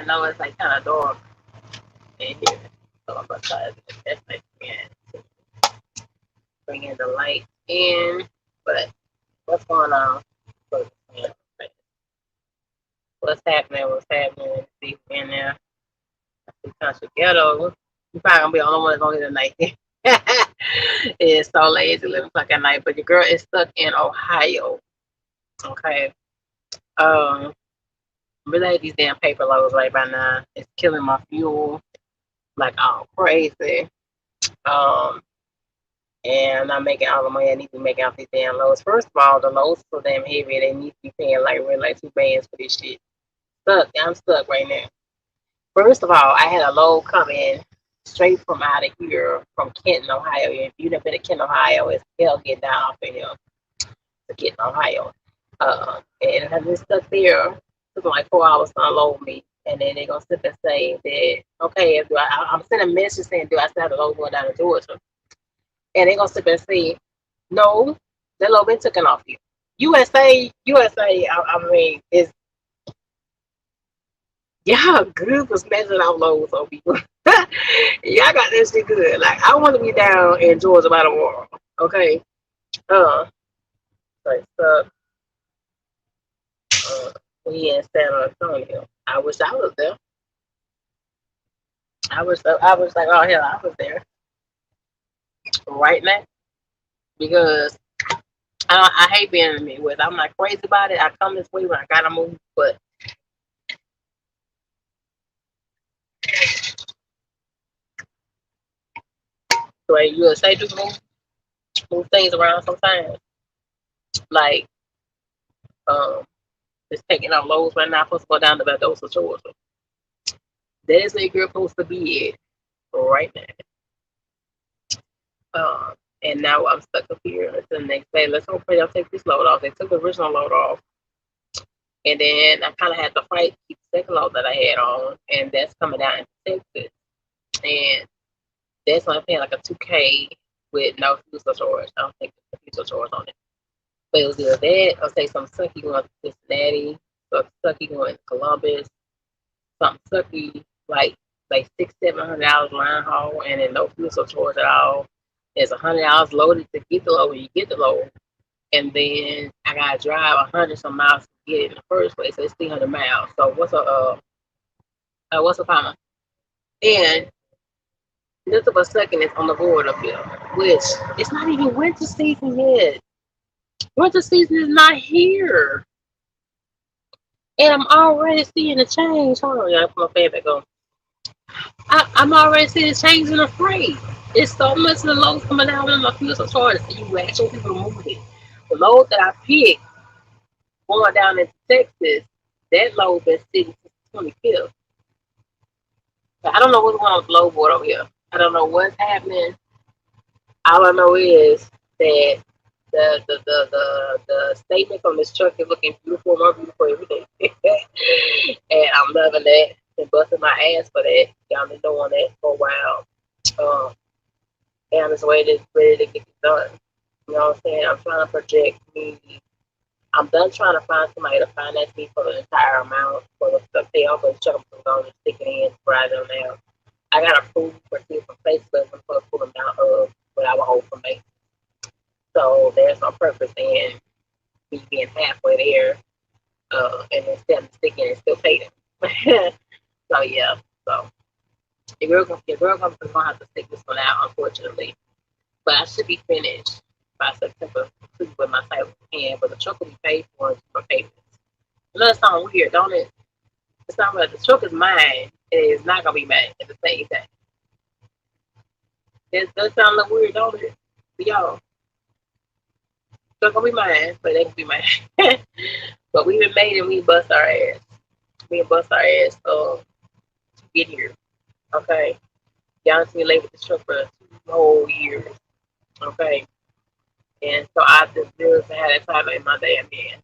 know it's like kind of dark in here. So I'm gonna try to best I can to bring in the light in. But what's going on? What's happening? What's happening? See in there. See country ghetto. You probably gonna be the only one that's gonna get a night. It's so late. It's 11 o'clock at night. But your girl is stuck in Ohio. Okay. Um. Really hate these damn paper loads right by now. It's killing my fuel like all crazy. Um. And I'm not making all the money I need to be making off these damn loads. First of all, the loads are so damn heavy. They need to be paying like really like $2 bands for this shit. Stuck. I'm stuck right now. First of all, I had a load come in straight from out of here from Kenton, Ohio. If you've never been to Kenton, Ohio, it's hell get down off of here to Kenton, Ohio. And it has been stuck there. It took them like 4 hours to unload me. And then they're going to sit and say that, okay, I'm sending a message saying, do I still have the load going down to Georgia? And they're going to sit and say, no, that load been taken off you. USA, I mean, is y'all good for smashing out loads on people. Y'all got this shit good. Like, I want to be down in Georgia by the water. Okay? Uh, like, we in San Antonio. I wish I was there. I was like, oh hell, I was there right now because I hate being in the Midwest. I'm not crazy about it. I come this way when I gotta move, but the way USA do move things around sometimes. Like, um, just taking out loads right now. Supposed to go down to Valdosta, Georgia. That is where you're supposed to be at right now. And now I'm stuck up here until the next day. Let's hope they'll take this load off. They took the original load off. And then I kind of had to fight to keep the second load that I had on. And that's coming out in Texas. And that's when I'm paying like a 2K with no fuel surcharge. I don't think there's a fuel surcharge on it. But it was either that or say some sucky going to Cincinnati, some sucky going to Columbus, something sucky like $600-700 line haul, and then no fuel surcharge at all. There's $100 loaded to get the load when you get the load, and then I gotta drive 100 some miles to get it in the first place. So it's 300 miles. So what's a comma? And just of a second, it's on the board up here, which it's not even winter season yet. Winter season is not here. And I'm already seeing the change. Hold on, y'all. Put my fan back on. I'm already seeing the change in the freight. It's so much of the loads coming down on my fuel surcharge. So you actually people move it. The load that I picked going down into Texas, that load been sitting since the 25th. But I don't know what's going on with the load board over here. I don't know what's happening. All I know is that the statements on this truck is looking beautiful, more beautiful every day. And I'm loving that and busting my ass for that. Y'all been doing that for a while. And I'm just ready to get it done. You know what I'm saying? I'm trying to project me. I'm done trying to find somebody to finance me for the entire amount for the payoff of the truck. I'm going to stick it in right on now. I got approved for different places for the full amount of what I would hold for me. So there's no purpose in me being halfway there, and instead of sticking and still pay them. So yeah, so your girl company's gonna have to stick this one out, unfortunately. But I should be finished by September with my title in hand. But the truck will be paid for payments. You know, it sounds weird, don't it? It sounds like the truck is mine. It is not gonna be mine at the same time. It does sound a little weird, don't it? But y'all, it's gonna be mine, but they can be mine. But we been made and we bust our ass. We bust our ass to get here. Okay. Y'all see me late with this truck for 2 whole years. Okay. And so I just really had that time in my damn hand.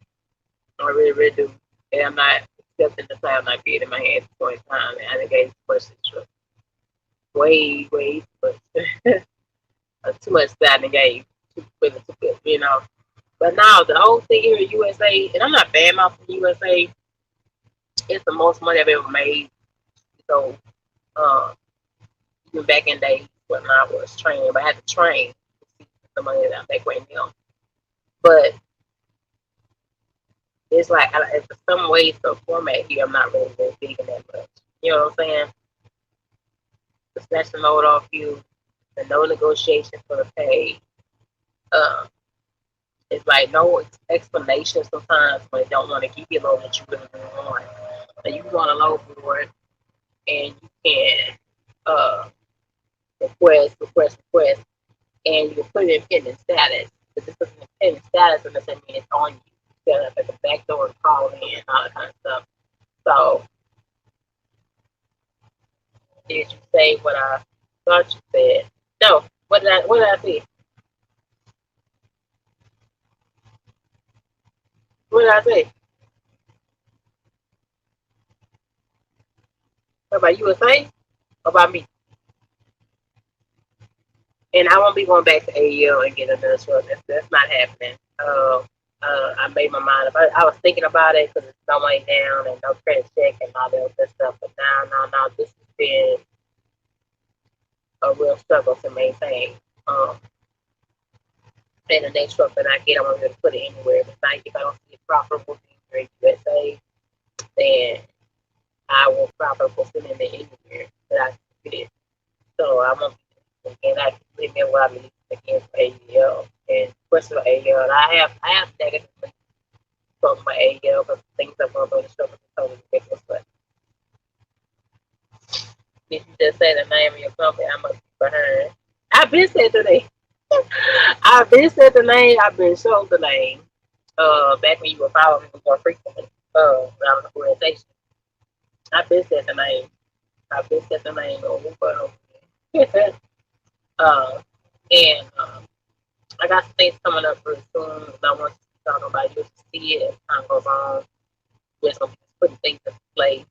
I really, really do. And I'm not accepting the time I get in my hands at the time. And I didn't get too much this truck. Way, way too much. Too much that I gave. Too quick, you know. But now the whole thing here in USA, and I'm not bad mouthing USA, it's the most money I've ever made So um, even back in days when I was training, but I had to train to see the money that I'm making right now. But it's like it's some ways the format here. I'm not really big in that much. You know what I'm saying? To snatch the load off you, the no negotiation for the pay. Um, it's like no explanation sometimes when they don't want to give you a load that you really want. So you want a load for it, and you can uh, request, and you put it in pending status. But this is in pending status, and doesn't mean it's on you. You set up at the back door and call in and all that kind of stuff. So did you say what I thought you said? No. What did I say? What did I say? What about you were saying? What about me? And I won't be going back to AEL and getting another truck. That's not happening. I made my mind up. I was thinking about it because it's no money down and no credit check and all that other stuff. But now, no, this has been a real struggle to maintain. Um, and the next truck that I get, I want to put it anywhere. If I don't see it profitable here in USA, then I will profitable put it in there anywhere that I can fit. So I'm gonna again I remember what I'm again for AEL and question for AEL. And I have negative from my AEL because things that were going to show up totally ridiculous. But if you just say the name of your company, I must be behind. I've been said the name. I've been said the name. I've been shown the name. Back when you were following me more frequently. When I was in orientation, I've been said the name. I've been said the name over and over. uh, and I got some things coming up pretty soon. And I want to talk about you to see it as time goes on. We're just gonna be putting things into play.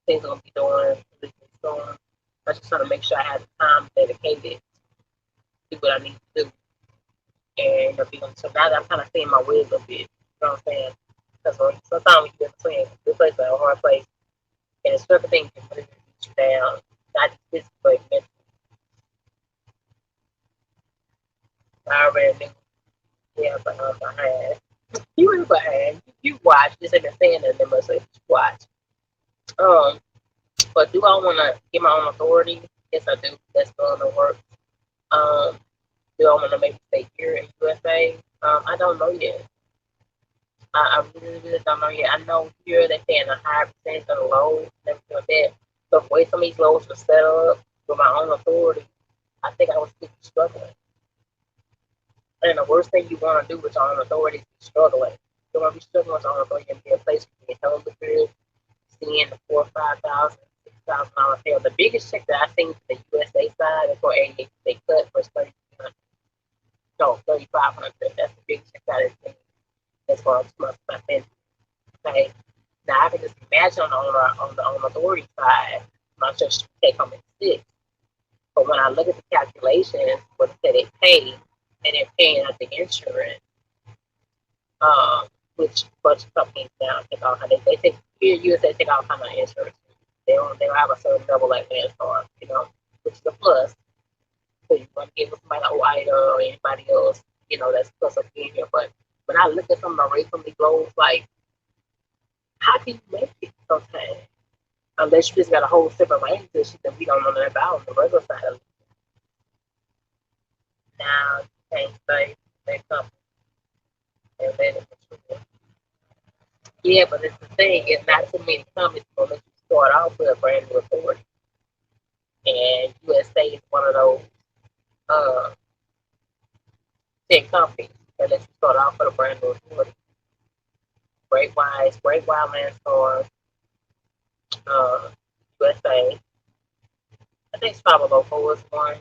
Things I'm gonna be doing really soon. I just want to make sure I have the time dedicated to do what I need to do. And so now that I'm kind of seeing my way a little bit, you know what I'm saying? Because sometimes when you're in between, this place is a hard place, and certain things can really beat you down, not just physically, but mentally. I already knew, yeah, but I'm behind. You were behind. You watch. This ain't been saying nothing much, so you watch. Um, but do I want to get my own authority? Yes, I do. That's going to work. Um, do I want to maybe stay here in USA? I don't know yet. I really, really don't know yet. I know here they're paying a higher percentage on the loads and everything like that. So the way some of these loads were set up with my own authority, I think I was still struggling. And the worst thing you want to do with your own authority is be struggling. You want to be struggling with your own authority and be in a place where you can held the good, seeing the 4,000, 5,000, $6,000 pay. The biggest check that I seen from the USA side is for 88 they cut was 3,500. No, 3,500. That's the biggest check that I've seen as far as my spending. Okay. Now I can just imagine on the authority side, my church take home at 6. But when I look at the calculations, what they pay, and they're paying out the insurance, which bunch of companies now take all kind of they take here USA take all kind of insurance. They don't have a certain level like NASCAR, which is a plus. So you want to give somebody like White or anybody else, that's plus up in here. But when I look at some of the rates on these roads, like how can you make it sometimes? Unless you just got a whole separate lane system that we don't know nothing about on the regular side of it. Now you can't say that company and then it's yeah, but it's the thing, it's not too many companies gonna let you start off with a brand new authority. And USA is one of those uh tech companies that let you start off with a brand new authority. Great Wildlands Stores, USA. I think Local is one.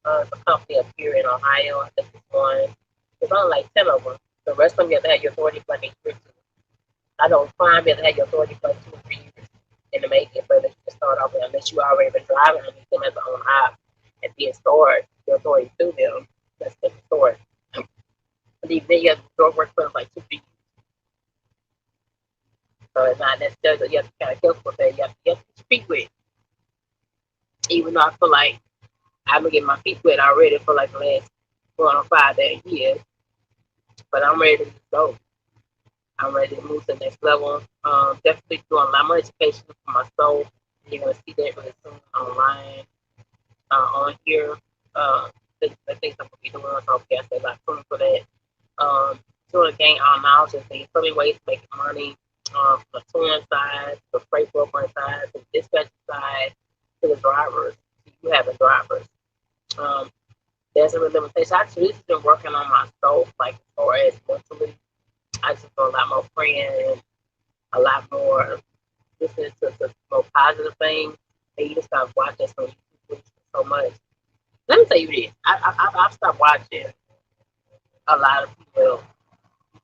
It's a company up here in Ohio. I think it's one. There's only like 10 of them. The rest of them you have to have your authority for like a year or two. I know crime you have to have your authority for like 2 or 3 years in the making, but you can start off with unless you already been driving underneath them as an own app and being stored your authority through them. That's the story. But even then you have to do work for them like 2 years. So it's not necessarily that you have to kind of careful with that. You have to even though I feel like I've been getting my feet wet already for like the last 4 or 5 years, but I'm ready to go. I'm ready to move to the next level. Definitely doing a lot more education for my soul. You're gonna see that really soon online on here. The things I'm gonna be doing, so I say like tuned for that. To gain all knowledge and things, so many ways to make money. From the touring side, the freight broker side, the dispatch side, to the drivers. You have the drivers. Um, there's a limitation. Actually, this has been working on myself, like as far as mentally. I just feel a lot more friends, a lot more listening to more positive things. And you just start watching so much. Let me tell you this. I've stopped watching a lot of people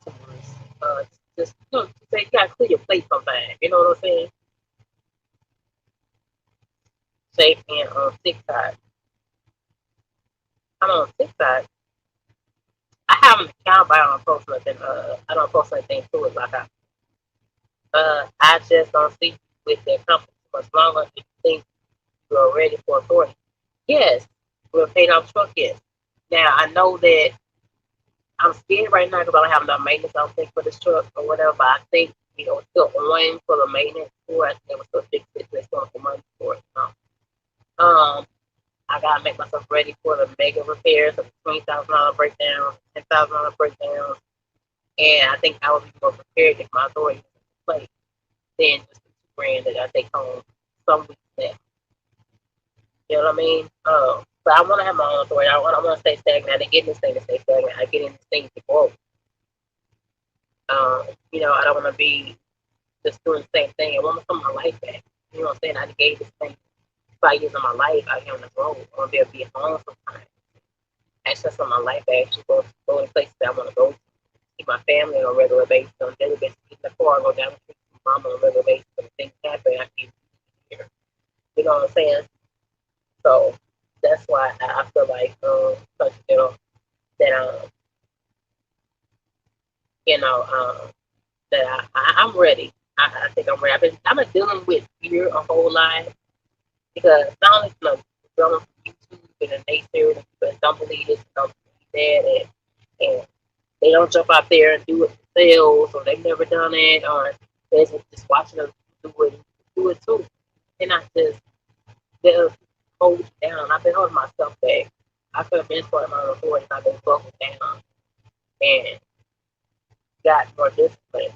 YouTubers. Just to say you gotta clear your plate sometimes. You know what I'm saying? Say and on TikTok. I'm on TikTok. I have an account, but I don't post nothing. I don't post anything to it. Like I just don't see with their company much longer. If you think you're ready for authority, yes, we're paid off truck. Yes. Now I know that I'm scared right now because I don't have enough maintenance. I don't think for this truck or whatever. But I think it's still on for the maintenance for it. I think it was still fix it. It's still for money for it. I gotta make myself ready for the mega repairs of $20,000 breakdowns, $10,000 breakdowns, and I think I would be more prepared if my authority was in place than just the 2 grand that I take home some weeks now. You know what I mean? But I want to have my own authority. I want to stay stagnant. I didn't get in this thing to stay stagnant. I get in this thing to grow. I don't want to be just doing the same thing. I want some of my life back. You know what I'm saying? I gave this thing 5 years of my life out here on the road. I want to be able to be home sometimes. Access on my life back. Actually go in places that I want to go to. See my family on a regular basis, on a daily basis. Get in the car, go down the street to my mom on a regular basis. When things happen, I can be here. You know what I'm saying? So that's why I feel like, that you know, that I'm ready. I think I'm ready. I've been dealing with fear a whole lot because not only dealing with YouTube and the naysayers and people that don't believe this, don't believe that, and they don't jump out there and do it themselves, or they've never done it, or they're just watching them do it too. And I just they'll hold you down. I've been holding myself back. I could have been starting my own authority if I've been buckled down and got more discipline.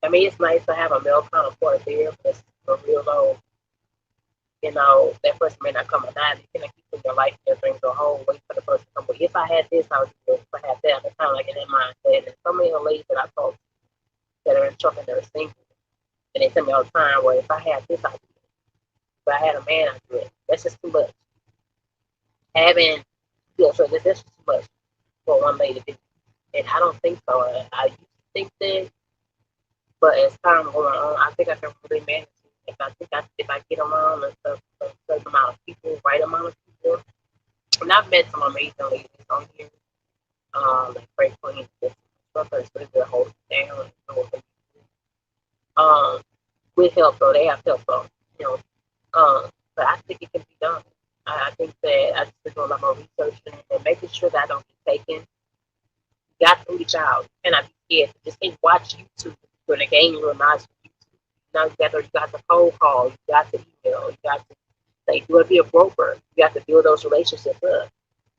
I mean, it's nice to have a male counterpart there, but for real though, that person may not come at night. You can keep in your life and bring the whole wait for the person to come. But if I had this, I would do this. If I had that, I'm kind of like in that mindset. And so many of the ladies that I talk to that are in trouble that are single, and they tell me all the time, well, if I had this, I'd do it. If I had a man, I'd do it. That's just too much. Having, so that's just too much for one lady to do. And I don't think so. I used to think that, but as time going on, I think I can really manage it. If I get around a certain amount of people, right amount of people, and I've met some amazing ladies on here, like Frank Queen, brothers really good hold it down. Um, with help though, they have help though, you know. But I think it can be done. I think that I just been doing a lot more research and making sure that I don't get taken. You got to reach out. You cannot be scared. You just can't watch YouTube when the game real nice. Now you got to cold call, you got to email, you got to say you want to be a broker. You got to build those relationships up.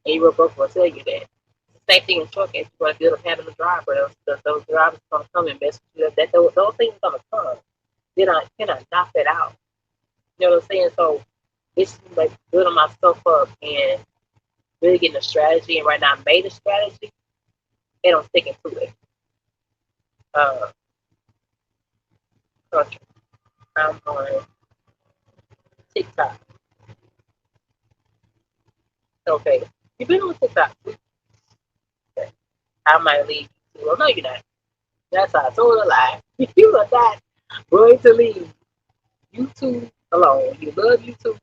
And your broker will tell you that. Same thing in trucking. You want to build up having a driver. Those drivers are gonna come and mess with you. Those things are gonna come. Then I cannot knock that out. You know what I'm saying? So it's like building myself up and really getting a strategy. And right now I made a strategy and I'm sticking to it. Uh, okay. I'm on TikTok. Okay. You've been on TikTok. Okay. I might leave you too. Oh, no, you're not. That's how I told a lie. You are not going to leave YouTube alone. You love YouTube.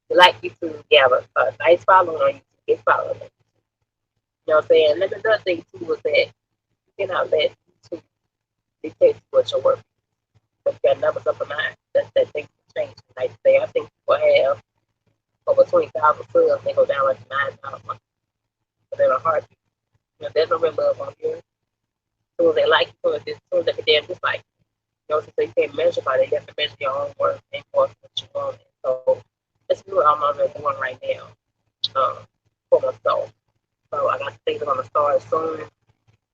You like YouTube. You have a nice following on YouTube. Get following. You know what I'm saying? And then another thing too was that you cannot let YouTube dictate what your work is. But you got numbers up in mind. That things change. Like say, I think people have 20,000 subs, they go down like 9,000. But they're a heartbeat. You know, there's no real love on here. As soon as they like you, as soon as they can damn dislike you. You know, so you can't measure by that. You have to measure your own worth and what you want. So that's what I'm doing right now for myself. So I got things I'm gonna start soon.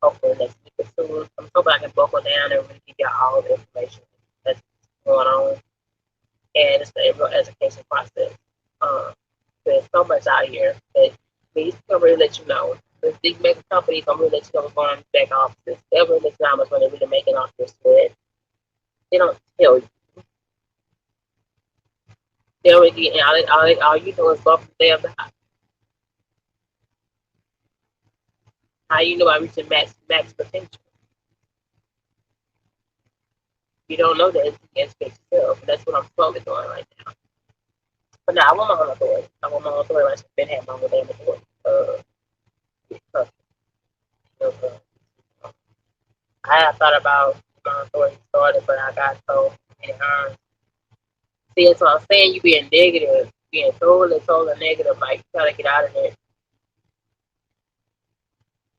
Hopefully next week or soon. I'm hoping I can buckle down and really give y'all all the information that's going on. And it's a real education process. There's so much out here that these people really let you know. The big mega companies don't really let you know what's going on in back offices. They'll really let you know how much money they're really making off your sweat. They don't tell you. They don't really, all you know is bump the damn how you know I'm reaching max potential. You don't know that until you educate yourself. And that's what I'm slowly doing right now. But now I want my own authority. I want my own authority. I should have been having my own damn authority. Because, I have thought about my authority started, but I got so many arms. See, that's what I'm saying. You being negative, being totally negative, like you gotta get out of there.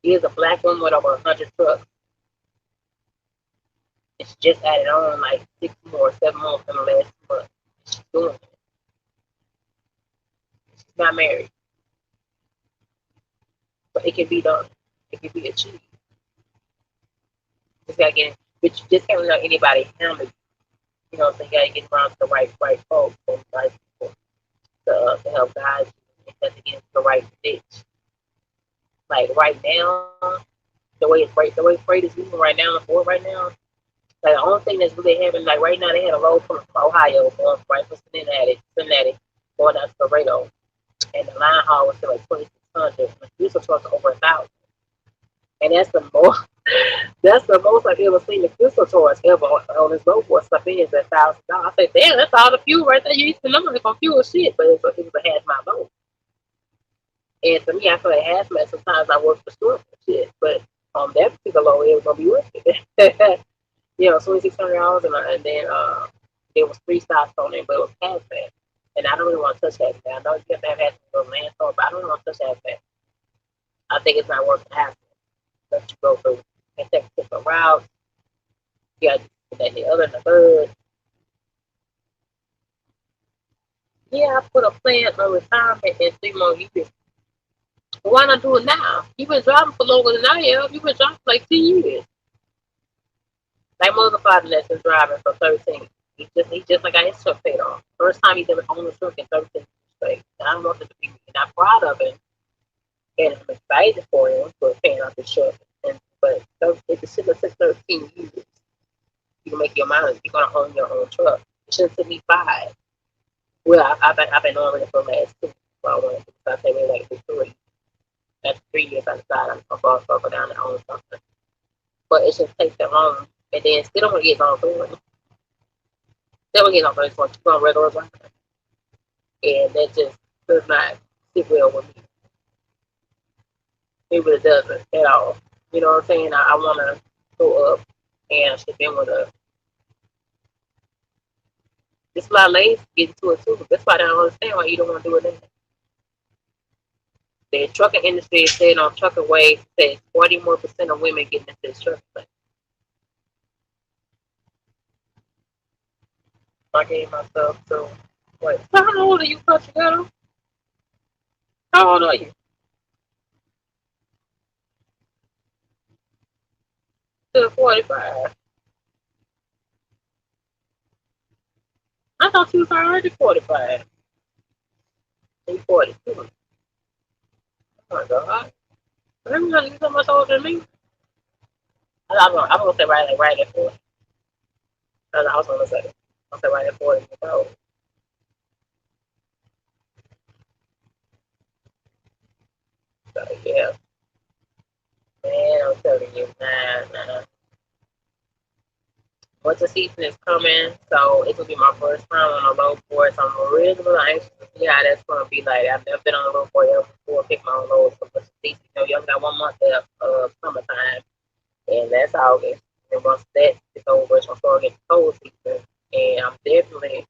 Here's a black woman with over 100 trucks. And she just added on like 6 more, 7 more in the last month. She's doing it. She's not married, but it can be done. It can be achieved. Just gotta get, but you just can't let anybody handle you. You know, so you gotta get around to the right folks and right people to help guide you and to get into the right ditch. Like right now, the way freight is moving right now, the board right now. Like the only thing that's really happening, like right now, they had a load from Ohio going right from Cincinnati, going out to Laredo, and the line haul was still like 2,600. The diesel trucks are over 1,000, and that's the most I've ever seen the diesel trucks ever on this load for stuff is $1,000. I said, damn, that's all the fuel right there. You used to know it on fuel shit, but it was a hazmat load. And to me, I feel like hazmat. Sometimes I work for sure for shit, but on that particular load, it was gonna be worth it. You know, $2,600, and then there was 3 stops on it, but it was hazmat. And I don't really want to touch hazmat. I know you have to have hazmat for landfill, but I don't really want to touch hazmat. I think it's not worth the hassle that you go through and take different routes. You got to do that, the other, and the third. Yeah, I put a plan on retirement in 3 more years. Why not do it now? You've been driving for longer than I have. You've been driving for like 10 years. Like my other father that's been driving for 13. He just like got his truck paid off. First time he's ever owned a truck in 13 years straight. And I don't want him to be not proud of it. And I'm excited for him for paying off his truck. But if it should have took 13 years, you can make your mind. You're gonna own your own truck. It shouldn't take me 5. Well, I've been on it for the last 2. So I wanted to start taking like 3. After 3 years, I decided I'm gonna go down and own something. But it shouldn't take that long. And then still don't want to get on 30. Still get on 30 for 2 on regular driver. And that just does not sit well with me. It really doesn't at all. You know what I'm saying? I want to go up and ship in with a. It's a lot of ladies get to it too. That's why I don't understand why you don't want to do it now. The trucking industry is saying on trucking ways says 40% more of women getting into this trucking thing. I gave myself to what? So how old are you, Coach Girl? How old are you? To 45. I thought you was already 45. You 42. Oh my God. Remember you so much older than me? I'm gonna say right at 40. I was gonna say. I'll say right at 40 years old. So yeah. Man, I'm telling you, nah. Winter season is coming, so it will be my first time on a low board. So I'm really anxious to see how that's gonna be like. I've never been on a low board ever before. Pick my own loads for winter season. You know, you only got 1 month left of summertime, and that's August. And once that is over, it's gonna start getting cold season. And I'm definitely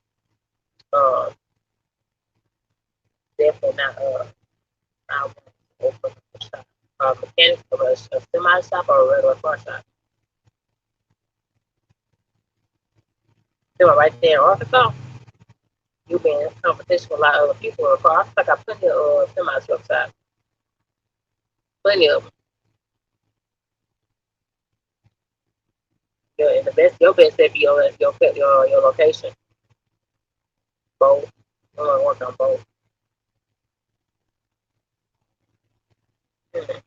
definitely not. I want to open a shop, mechanic for a semi shop or a regular car shop. So right there in Arkansas, you be in competition with a lot of other people in a car. I feel like I plenty of semi truck shops, plenty of them. Yeah, and the best, your best bet be your location. Both. You want to work on both. Mm-hmm.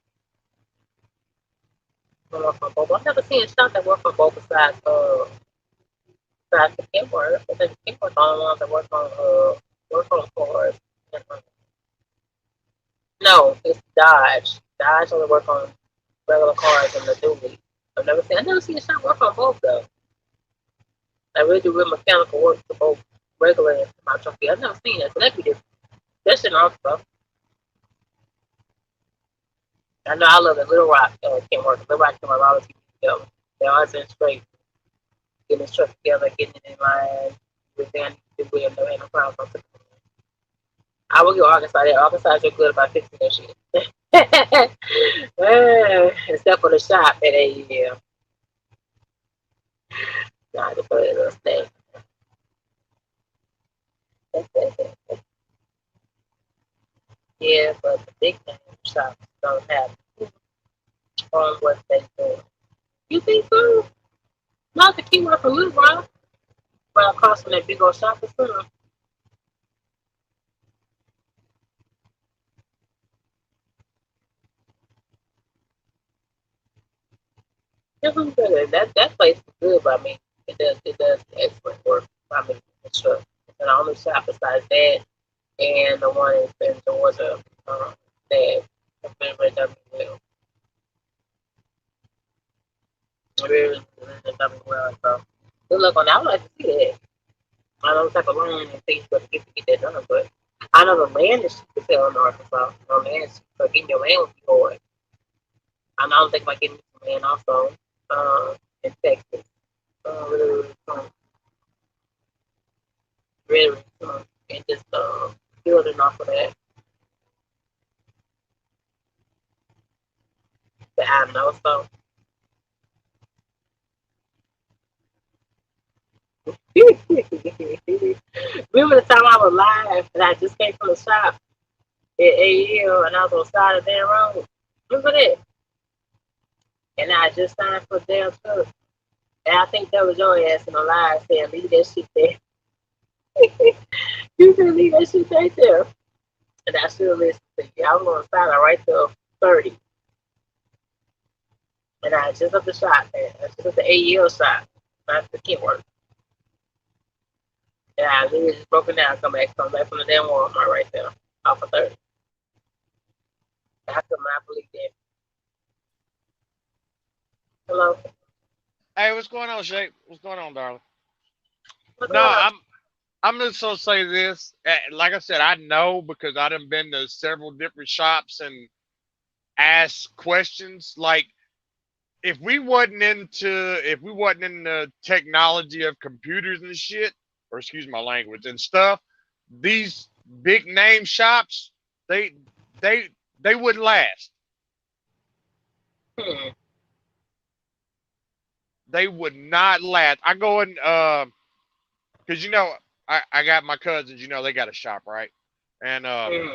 Work on both. I've never seen a shop that work on both besides the Kenworth. I think the Kenworth the only ones that work on cars. No, it's Dodge. Dodge only work on regular cars and the dually. I've never seen a shop work on both though. I really do real mechanical work for both regular and semi truck. I've never seen that. So that'd be different. That's in Arkansas. I know I love that Little Rock Kenworth. Little Rock Kenworth always keep it together. They're always in straight, getting the truck together, getting it in line. With them, we have no problem. I will give Arkansas that. Arkansas is good about fixing that shit. Except for the shop at AEL. Nah, the put it little thing. Yeah, but the big name shops don't have on what they do. You think so? Not the keyword for Little Rock. Well, costing that big old shopping center. That place is good by me. It does excellent work by me. It's true. And the only shop besides that and the one in Georgia that has been done well. Really, really done well. So good luck on that. I would like to see that. I know the type of land and things but to get that done, but I know the land is cheap as hell in Arkansas. The land is cheap, so getting your land would be hard. I know I'm thinking about getting some land also in Texas. Really, really soon. Really, really soon. And just building off of that. But I know so. Remember the time I was live and I just came from the shop at AEL and I was on the side of the damn road? Remember that? And I just signed for damn truck. And I think that was your ass in the live saying, leave that shit there. You can leave that shit right there. And I should have listened to you. I was on the side right till 30. And I just up the shot, man. I just up the AEL shot. Not the Kenworth. And I literally just broke it down, come back from the damn Walmart right there. Off of 30. I could not believe that. Hello? Hey, what's going on, Shape? What's going on, darling? What's No, going on? I'm just gonna say this. Like I said, I know because I done been to several different shops and asked questions. Like if we wasn't in the technology of computers and shit, or excuse my language and stuff, these big name shops, they they they wouldn't last. Hmm. They would not last. I go in because I got my cousins, they got a shop, right? And Hmm.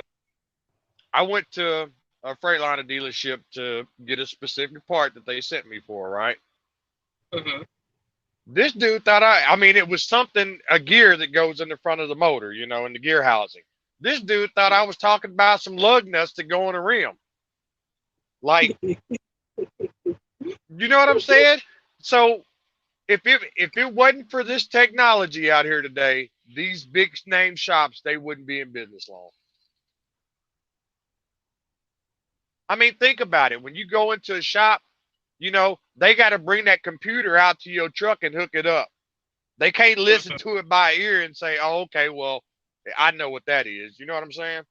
I went to a Freightliner dealership to get a specific part that they sent me for, right? Hmm. This dude thought I mean, it was something, a gear that goes in the front of the motor, in the gear housing. This dude thought I was talking about some lug nuts that go on a rim. Like, you know what I'm saying? So if it wasn't for this technology out here today, these big name shops, they wouldn't be in business long. I mean, think about it. When you go into a shop, they got to bring that computer out to your truck and hook it up. They can't listen to it by ear and say, "Oh, okay, well, I know what that is." You know what I'm saying?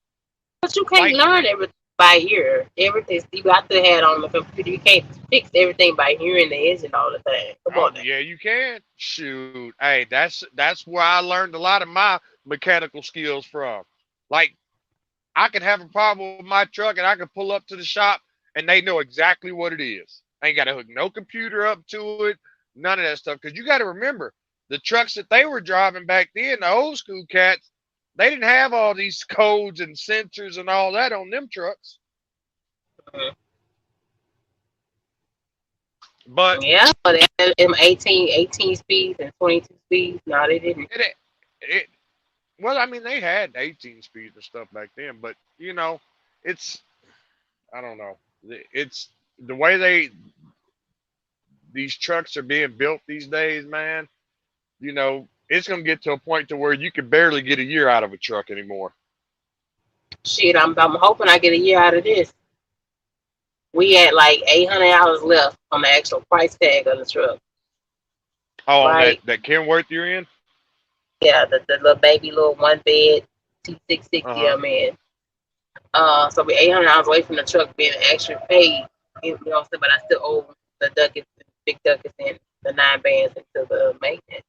But you can't Like, learn everything by ear. Everything you got to have on the computer. You can't fix everything by hearing the engine all the time. Come oh on now. yeah, you can. Shoot, hey, that's where I learned a lot of my mechanical skills from. Like, I could have a problem with my truck and I could pull up to the shop and they know exactly what it is. I ain't got to hook no computer up to it, none of that stuff. Because you got to remember, the trucks that they were driving back then, the old school cats, they didn't have all these codes and sensors and all that on them trucks. Mhm. But Yeah, but them 18 speeds and 22 speeds, no, they didn't. it well, I mean, they had 18 speeds and stuff back then, but it's I don't know. It's the way these trucks are being built these days, man. It's gonna get to a point to where you can barely get a year out of a truck anymore. Shit, I'm hoping I get a year out of this. We had like $800 left on the actual price tag of the truck, Oh, on that right? that Kenworth you're in? Yeah, the little baby little one bed Uh T660 huh. I'm in. So we $800 away from the truck being actually paid. What I'm saying? But I still owe the ducats, big ducats, and the 9 bands into the maintenance.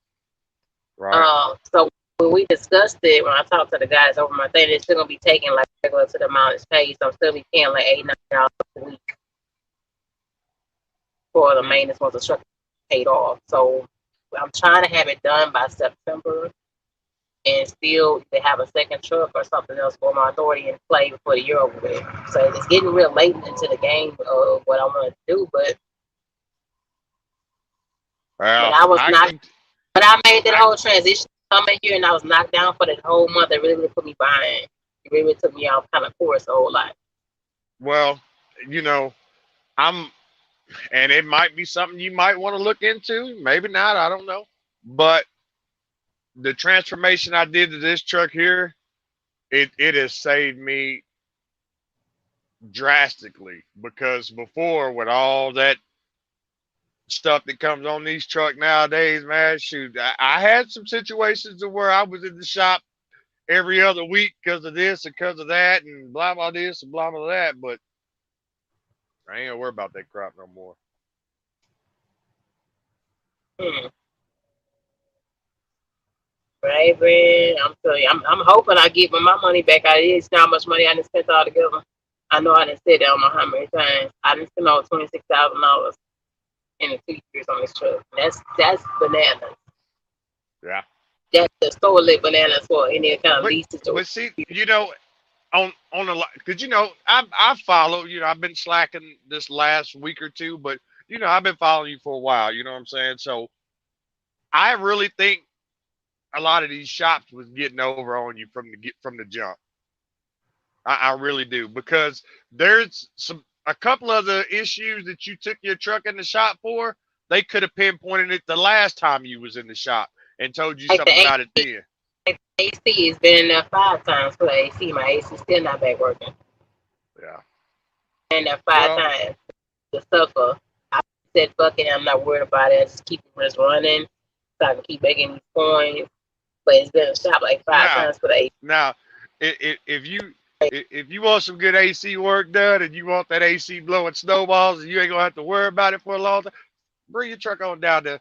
Right. So when we discussed it, when I talked to the guys over my thing, it's still gonna be taken like regular to the amount it's paid. So I'm still be paying like $89 a week for the Mm. maintenance once the truck is paid off. So I'm trying to have it done by September and still either have a second truck or something else for my authority in play before the year over with. So it's getting real late into the game of what I want to do, but Well, I was I not. can. But I made that I whole transition coming here, and I was knocked down for that whole month. It really put me behind. It really took me off kind of course a whole lot. well, you know, I'm, and it might be something you might want to look into. Maybe not. I don't know. But the transformation I did to this truck here, it has saved me drastically because before with all that stuff that comes on these truck nowadays, man, shoot, I had some situations where I was in the shop every other week because of this and because of that and blah blah this and blah blah that. But I ain't gonna worry about that crap no more. Hmm. Right, man. I'm telling you, I'm hoping I get my money back. I didn't see how much money I didn't spend altogether. I know I didn't say that. I don't know how many times. I didn't spend over $26,000 in the 2 years on this truck. That's bananas. Yeah. That's the store lit bananas for any kind of But lease situation. but see, on a lot because I follow, I've been slacking this last week or two, but I've been following you for a while. You know what I'm saying? So I really think a lot of these shops was getting over on you from the jump. I really do because there's a couple of the issues that you took your truck in the shop for. They could have pinpointed it the last time you was in the shop and told you Like the something about it then. AC has been in there 5 times for the AC. My AC still not back working. Yeah. Been in there five Well, times. The sucker. I said, fuck it, I'm not worried about it. I just keep it running so I can keep making these coins. But it's been a shop like five now times for the AC. now if you want some good AC work done and you want that AC blowing snowballs and you ain't gonna have to worry about it for a long time, bring your truck on down to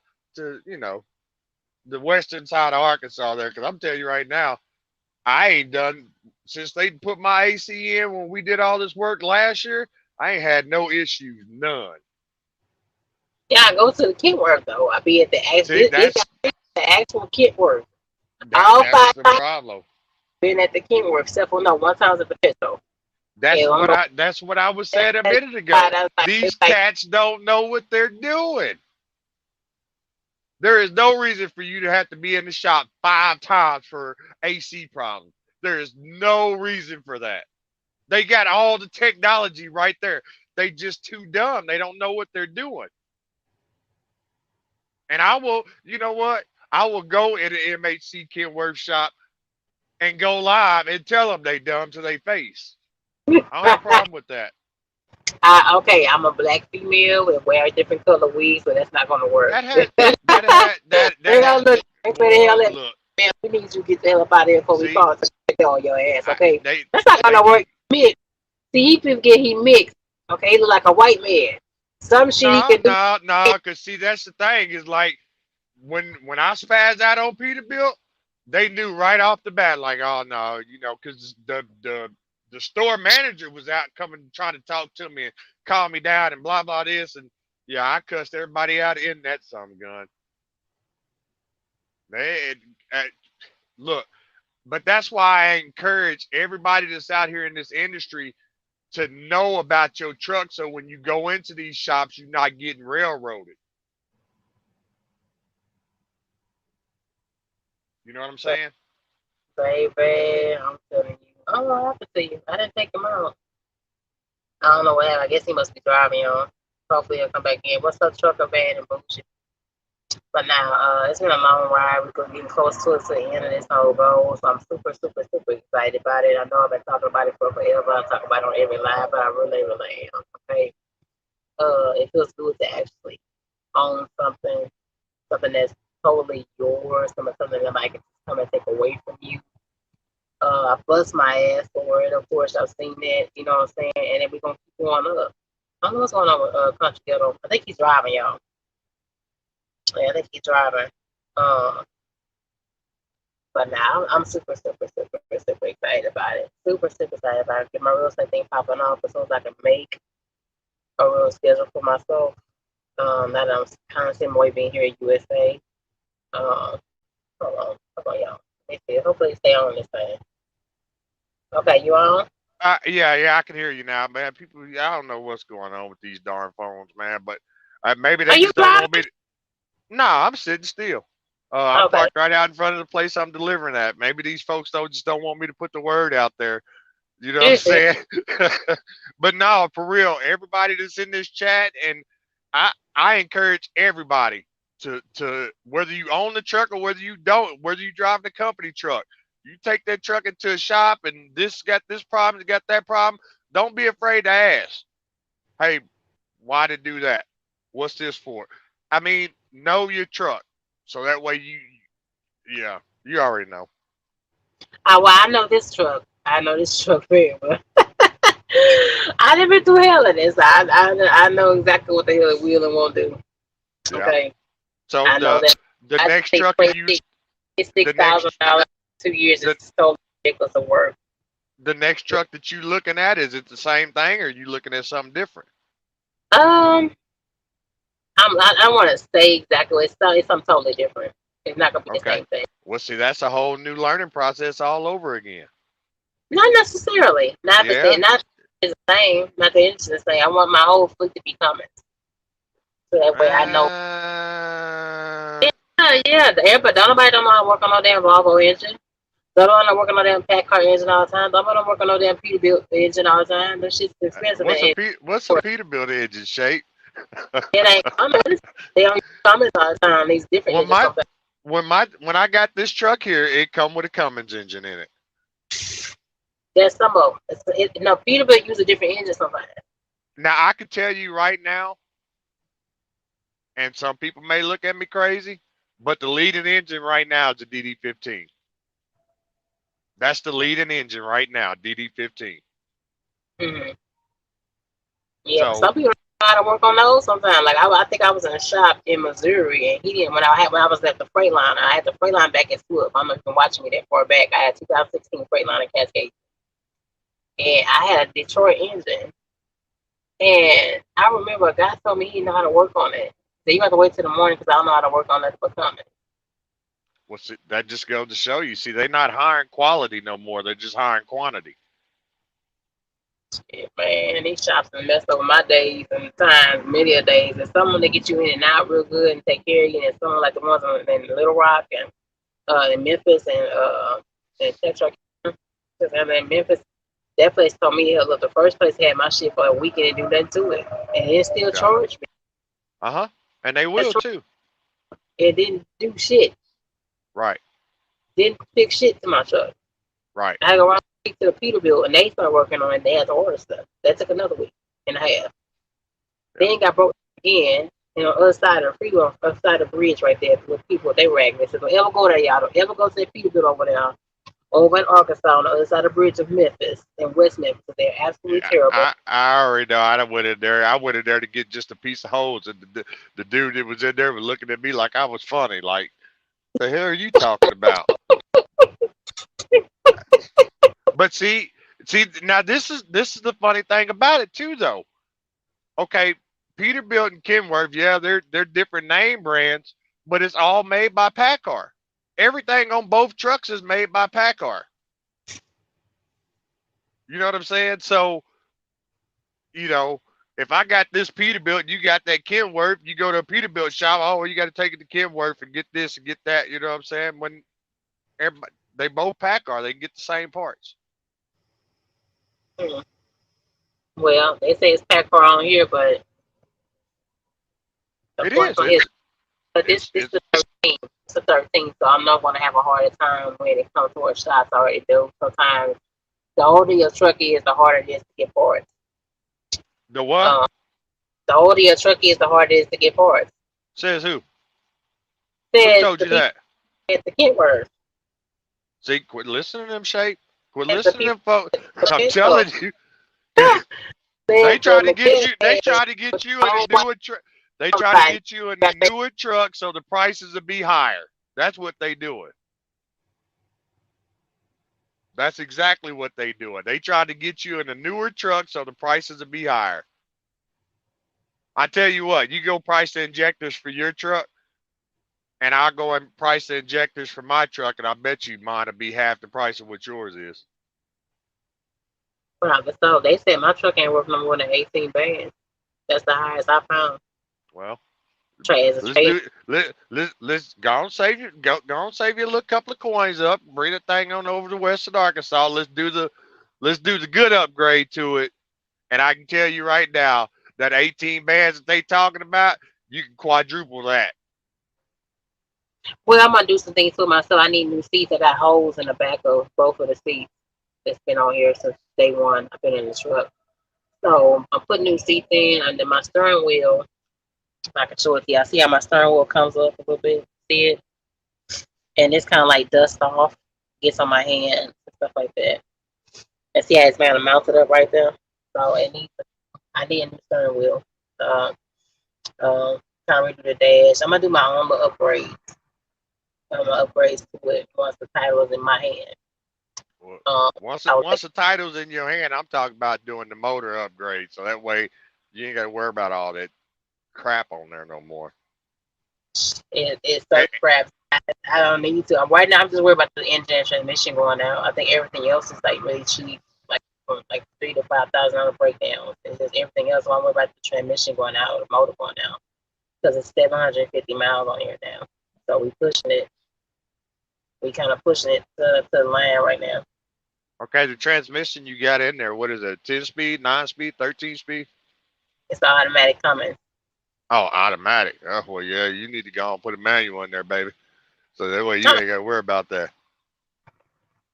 the western side of Arkansas there. Because I'm telling you right now, I ain't done since they put my AC in when we did all this work last year. I ain't had no issues, none. Yeah, I go to the kit work though. I be at the See, this got the actual kit work. All that's five the times problem. been at the kit work, except for no one time at the petrol. Yeah, I don't know. That's what I was saying a That's minute ago. why I was like, These it's like cats don't know what they're doing. There is no reason for you to have to be in the shop 5 times for AC problems. There is no reason for that. They got all the technology right there. They just too dumb. They don't know what they're doing. And I will, you know what? I will go in an MHC Ken workshop and go live and tell them they dumb to their face. I don't have a problem with that. okay, I'm a black female and wear a different color weave, so that's not gonna work. That had that They don't had look where the boy hell at. look. Man, we need you to get the hell up out of here before we See, call it on your ass, okay? they That's not they gonna work. need Mix. See, he can get he mixed. Okay, he look like a white man. Some shit he no can do. no no. Cause see, that's the thing is like when I spazzed out on Peterbilt, they knew right off the bat like, oh no, cause the the store manager was out coming trying to talk to me and calm me down and blah blah this and yeah, I cussed everybody out in that some gun. They uh, look, but that's why I encourage everybody that's out here in this industry to know about your truck so when you go into these shops, you're not getting railroaded. You know what I'm saying? Baby, I'm telling you. Oh, I have to see you. I didn't take him out. I don't know what happened. I guess he must be driving on. Hopefully he'll come back in. What's up, trucker van and bullshit? But now, it's been a long ride. We're getting close to the end of this whole goal. So I'm super, super, super excited about it. I know I've been talking about it for forever. I talk about it on every live, but I really, really am. Okay. It feels good to actually own something, something that's totally yours, something that I can come and take away from you. I bust my ass for it. Of course, I've seen that. You know what I'm saying? And then we're gonna keep going up. I don't know what's going on with Country Ghetto. I think he's driving, y'all. Yeah, I think he's driving. Uh, but now I'm super, super, super, super excited about it. Super, super excited about it. Get my real estate thing popping off as soon as I can make a real schedule for myself. Now that I'm kind of seeing more being here in USA. Hold on, y'all. Let me see. Hopefully, stay on this thing. Okay, you on? Yeah, yeah, I can hear you now, man. People, I don't know what's going on with these darn phones, man, but maybe Are they you just don't driving? want me to. Nah, I'm sitting still. I'm Okay. parked right out in front of the place I'm delivering at. Maybe these folks don't want me to put the word out there. You know what I'm saying? But no, for real, everybody that's in this chat, and I encourage everybody to whether you own the truck or whether you don't, whether you drive the company truck, you take that truck into a shop and this got this problem, got that problem. Don't be afraid to ask. Hey, why to do that? What's this for? I mean, know your truck, so that way yeah, you already know. Well, I know this truck. I know this truck very well. I never do hell of this. I know exactly what the hell it will and won't do. Yeah. Okay. So I know that. the I next think truck you six the thousand next dollars 2 years is the so ridiculous of work. the next truck that you looking at, is it the same thing or are you looking at something different? Um, I want to say exactly. It's something totally different. It's not gonna be the Okay. same thing. Well, see, that's a whole new learning process all over again. Not necessarily. Not the Yeah. same. Not the same. Not the interesting thing. I want my whole fleet to be coming, so that way I know. Uh, Yeah. Everybody, don't nobody don't know how to work on no damn Volvo engine. Don't know how to work on no damn pack car engine all the time. Don't know how to work on no damn Peterbilt engine all the time. That shit's expensive and what's a Peterbilt engine shape? it ain't Cummins. They don't use Cummins all the time. These different When engines my sometimes. when I got this truck here, it come with a Cummins engine in it. There's some of them. No, Peterbilt use a different engine sometimes. Now I can tell you right now, and some people may look at me crazy, but the leading engine right now is a DD15. That's the leading engine right now, DD15. Mm-hmm. Yeah, but So some people don't know how to work on those sometimes. Like I think I was in a shop in Missouri, and he didn't. When I was at the Freightliner, I had the Freightliner back in school. I'm not even watching me that far back. I had 2016 Freightliner Cascade, and I had a Detroit engine. And I remember a guy told me he didn't know how to work on it. So you have to wait till the morning because I don't know how to work on that for coming. that just goes to show you. See, they're not hiring quality no more. They're just hiring quantity. Yeah, man, these shops have messed over my days and times, many a days. And someone that get you in and out real good and take care of you, and someone like the ones in Little Rock and in Memphis and Texarkana. And in Memphis, that place told me, look, the first place had my shit for a weekend and do nothing to it, and it still Yeah. charged me. Uh-huh. And they will too. It didn't do shit. Right. Didn't fix shit to my truck. Right. I go around to the Peterbilt and they started working on it. They had to order stuff. That took another week and a half. Yeah. Then got broke again. You know, other side of the freeway, other side of the bridge right there with people. They were acting. They said, don't ever go there, y'all. Don't ever go to the Peterbilt over there. Over in Arkansas on the other side of the bridge of Memphis and West Memphis. They're absolutely Yeah, terrible. I already know. I went in there. I went in there to get just a piece of hose, and the dude that was in there was looking at me like I was funny. Like, the hell are you talking about? But see, See, now this is the funny thing about it too, though. Okay, Peterbilt and Kenworth, yeah, they're different name brands, but it's all made by Packard. Everything on both trucks is made by Packard. You know what I'm saying? So, you know, if I got this Peterbilt, you got that Kenworth, you go to a Peterbilt shop, oh, well, you got to take it to Kenworth and get this and get that. You know what I'm saying? When everybody, they both Packard, they get the same parts. Hmm. Well, they say it's packed car on here, but of It course is. on his. But this It's the 13. It's the 13, so I'm not going to have a harder time when it comes to our shots. I already do. Sometimes the older your truck is, the harder it is to get parts. the what? Um, the older your truck is, the harder it is to get parts. Says who? Who Says told the you people that? at the Kenworth. See, quit listening to them, Shape. Quit Says the listening to people them, folks. at the I'm Kenworth. telling you, Says they try the to get mechanic you. They says, try to get you in a oh, newer truck. They try to somebody. get you in a newer truck so the prices will be higher. That's what they doing. That's exactly what they doing. They try to get you in a newer truck so the prices will be higher. I tell you what, you go price the injectors for your truck, and I'll go and price the injectors for my truck, and I bet you mine will be half the price of what yours is. But so they said my truck ain't worth no more than 18 bands. That's the highest I found. Well, Tray as a let's trade. do let's go on save you a little couple of coins up, bring the thing on over to Western Arkansas. Let's do the good upgrade to it. And I can tell you right now that 18 bands that they talking about, you can quadruple that. Well, I'm gonna do some things to myself. I need new seats. I got holes in the back of both of the seats. That's been on here since day one. I've been in the truck. So I'm putting new seats in, and then my steering wheel. I can show it to you. I see how my steering wheel comes up a little bit. See it? And it's kind of like dust off, gets on my hands and stuff like that. And see how it's kind of mounted up right there. So it needs. I need a new steering wheel. Uh, uh, Kind of redo the dash. I'm gonna do my own little upgrade. Upgrades to it once the title is in my hand. Well, Um, I was once the title's in your hand, I'm talking about doing the motor upgrade, so that way you ain't got to worry about all that crap on there no more. it's so Eh, crap. I don't need to. Right now, I'm just worried about the engine and transmission going out. I think everything else is like really cheap, like from like $3,000 to $5,000 breakdowns. It's just everything else. So I'm worried about the transmission going out or the motor going out because it's 750 miles on here now. So we pushing it. We kind of pushing it to the line right now. Okay, the transmission you got in there, what is it? 10 speed, 9 speed, 13 speed? It's automatic coming. Oh, automatic. Oh, well, yeah, you need to go and put a manual in there, baby. So that way you ain't got to worry about that.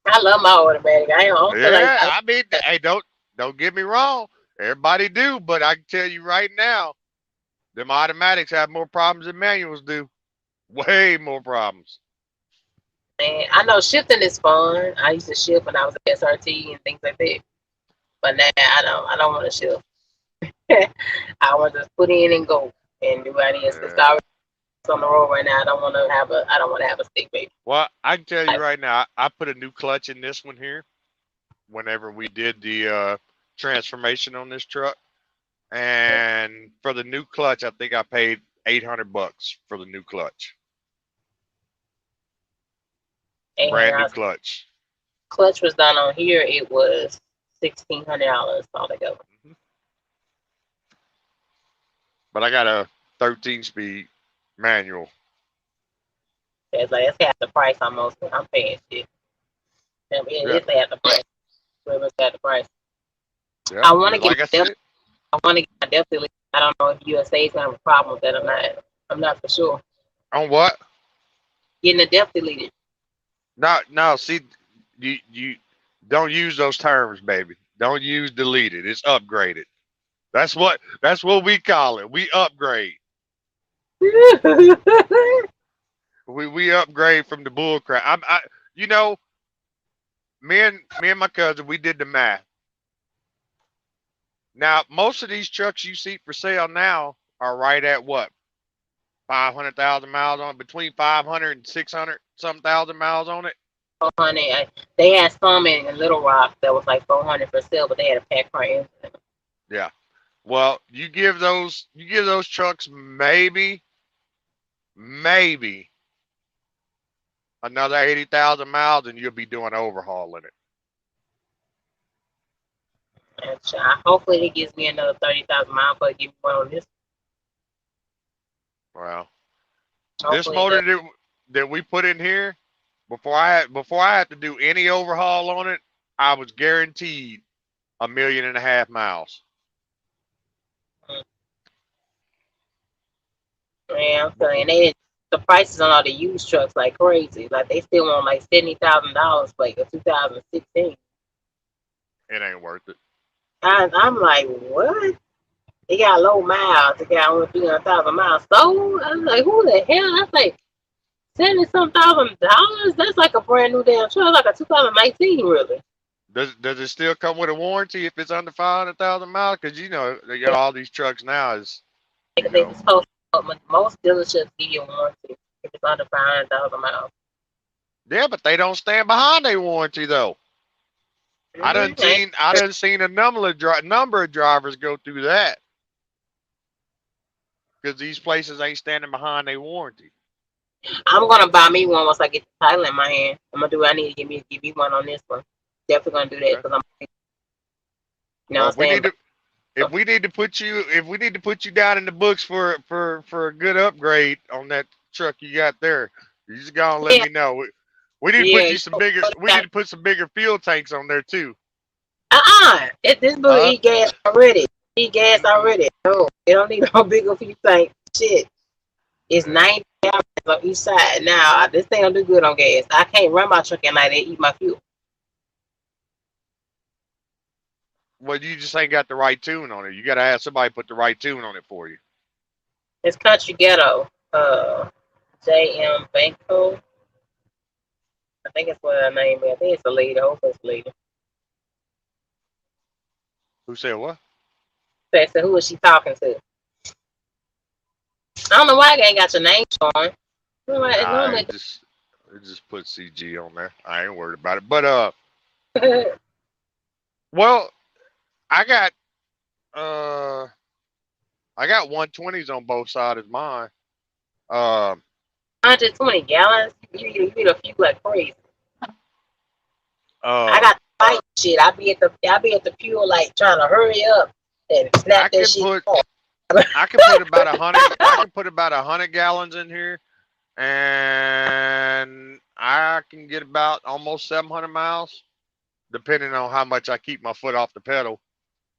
I love my automatic. I don't feel like Yeah, I mean, hey, don't get me wrong. Everybody do, but I can tell you right now, them automatics have more problems than manuals do. Way more problems. man, I know shifting is fun. I used to shift when I was at SRT and things like that. But now I don't. I don't want to shift. I want to just put in and go and do what it is. It's Yeah. already on the road right now. I don't want to have a. I don't want to have a stick baby. Well, I can tell you Like, right now, I put a new clutch in this one here whenever we did the transformation on this truck. And for the new clutch, I think I paid $800 for the new clutch. Brand new and clutch. clutch was done on here. It was $1,600 altogether. Mhm. But I got a 13 speed manual. It's like it's half the price almost. I'm paying shit. I mean, Yeah. it's half the price. Pretty much half the price. Yeah. I want to get Like I my depth. said, I want to get my depth delete. I don't know if USA is gonna have a problem with that or not. I'm not for sure. on what? Getting the depth deleted. No, no, see, you don't use those terms, baby. Don't use deleted. It's upgraded. That's what we call it. We upgrade. We upgrade from the bull crap. You know, me and my cousin, we did the math. Now, most of these trucks you see for sale now are right at what? 500,000 miles on it, between 500 and 600 some thousand miles on it. 400. They had some in Little Rock that was like 400 for sale, but they had a pack front. Yeah. Well, you give those trucks maybe another 80,000 miles, and you'll be doing overhaul in it. And hopefully it gives me another 30,000 miles, but give me one on this. Well, this Hopefully it motor does. that we put in here, before I have to do any overhaul on it, I was guaranteed 1.5 million miles. Man, I'm But telling you, the prices on all the used trucks like crazy. Like they still want like $70,000 for like a 2016. it ain't worth it. I'm like, what? They got low miles. They got only 300,000 miles. So I was like, who the hell? That's like 70 some $1,000. That's like a brand new damn truck, like a 2019, really. Does it still come with a warranty if it's under 500,000 miles? Because all these trucks now is you They know supposed to, most dealerships give you a warranty if it's under 500,000 miles. yeah, but they don't stand behind their warranty though. Mm-hmm. I done seen a number of drivers go through that because these places ain't standing behind their warranty. I'm gonna buy me one once I get the title in my hand. I'm gonna do. I need to give me one on this one. Definitely gonna do that Okay. because I'm, Well, what I'm saying. But if we need to put you down in the books for a good upgrade on that truck you got there, you just gotta let yeah, me know. We need to put yeah. you some bigger. We need to put some bigger fuel tanks on there too. This book Huh? eat gas already. Eat gas Mm-mm. already. No, it don't need no bigger fuel tank. Shit, it's Yeah. 90 gallons on each side. Now this thing don't do good on gas. I can't run my truck at night and eat my fuel. Well, you just ain't got the right tune on it. You gotta have somebody put the right tune on it for you. It's country ghetto. JM Banco. I think it's what her name is. I think it's a lady. Hopefully it's a lady. Who said what? So who is she talking to? I don't know why I ain't got your name showing. Nah, Normally, it just put CG on there. I ain't worried about it. But normally well, I got uh, I got 120s on both sides of mine. Um, 120 gallons. You need a few like crazy. I um, got to fight shit. I be at the fuel like trying to hurry up and I snap that can shit put off. I can put about 100. I can put about 100 gallons in here, and I can get about almost 700 miles, depending on how much I keep my foot off the pedal.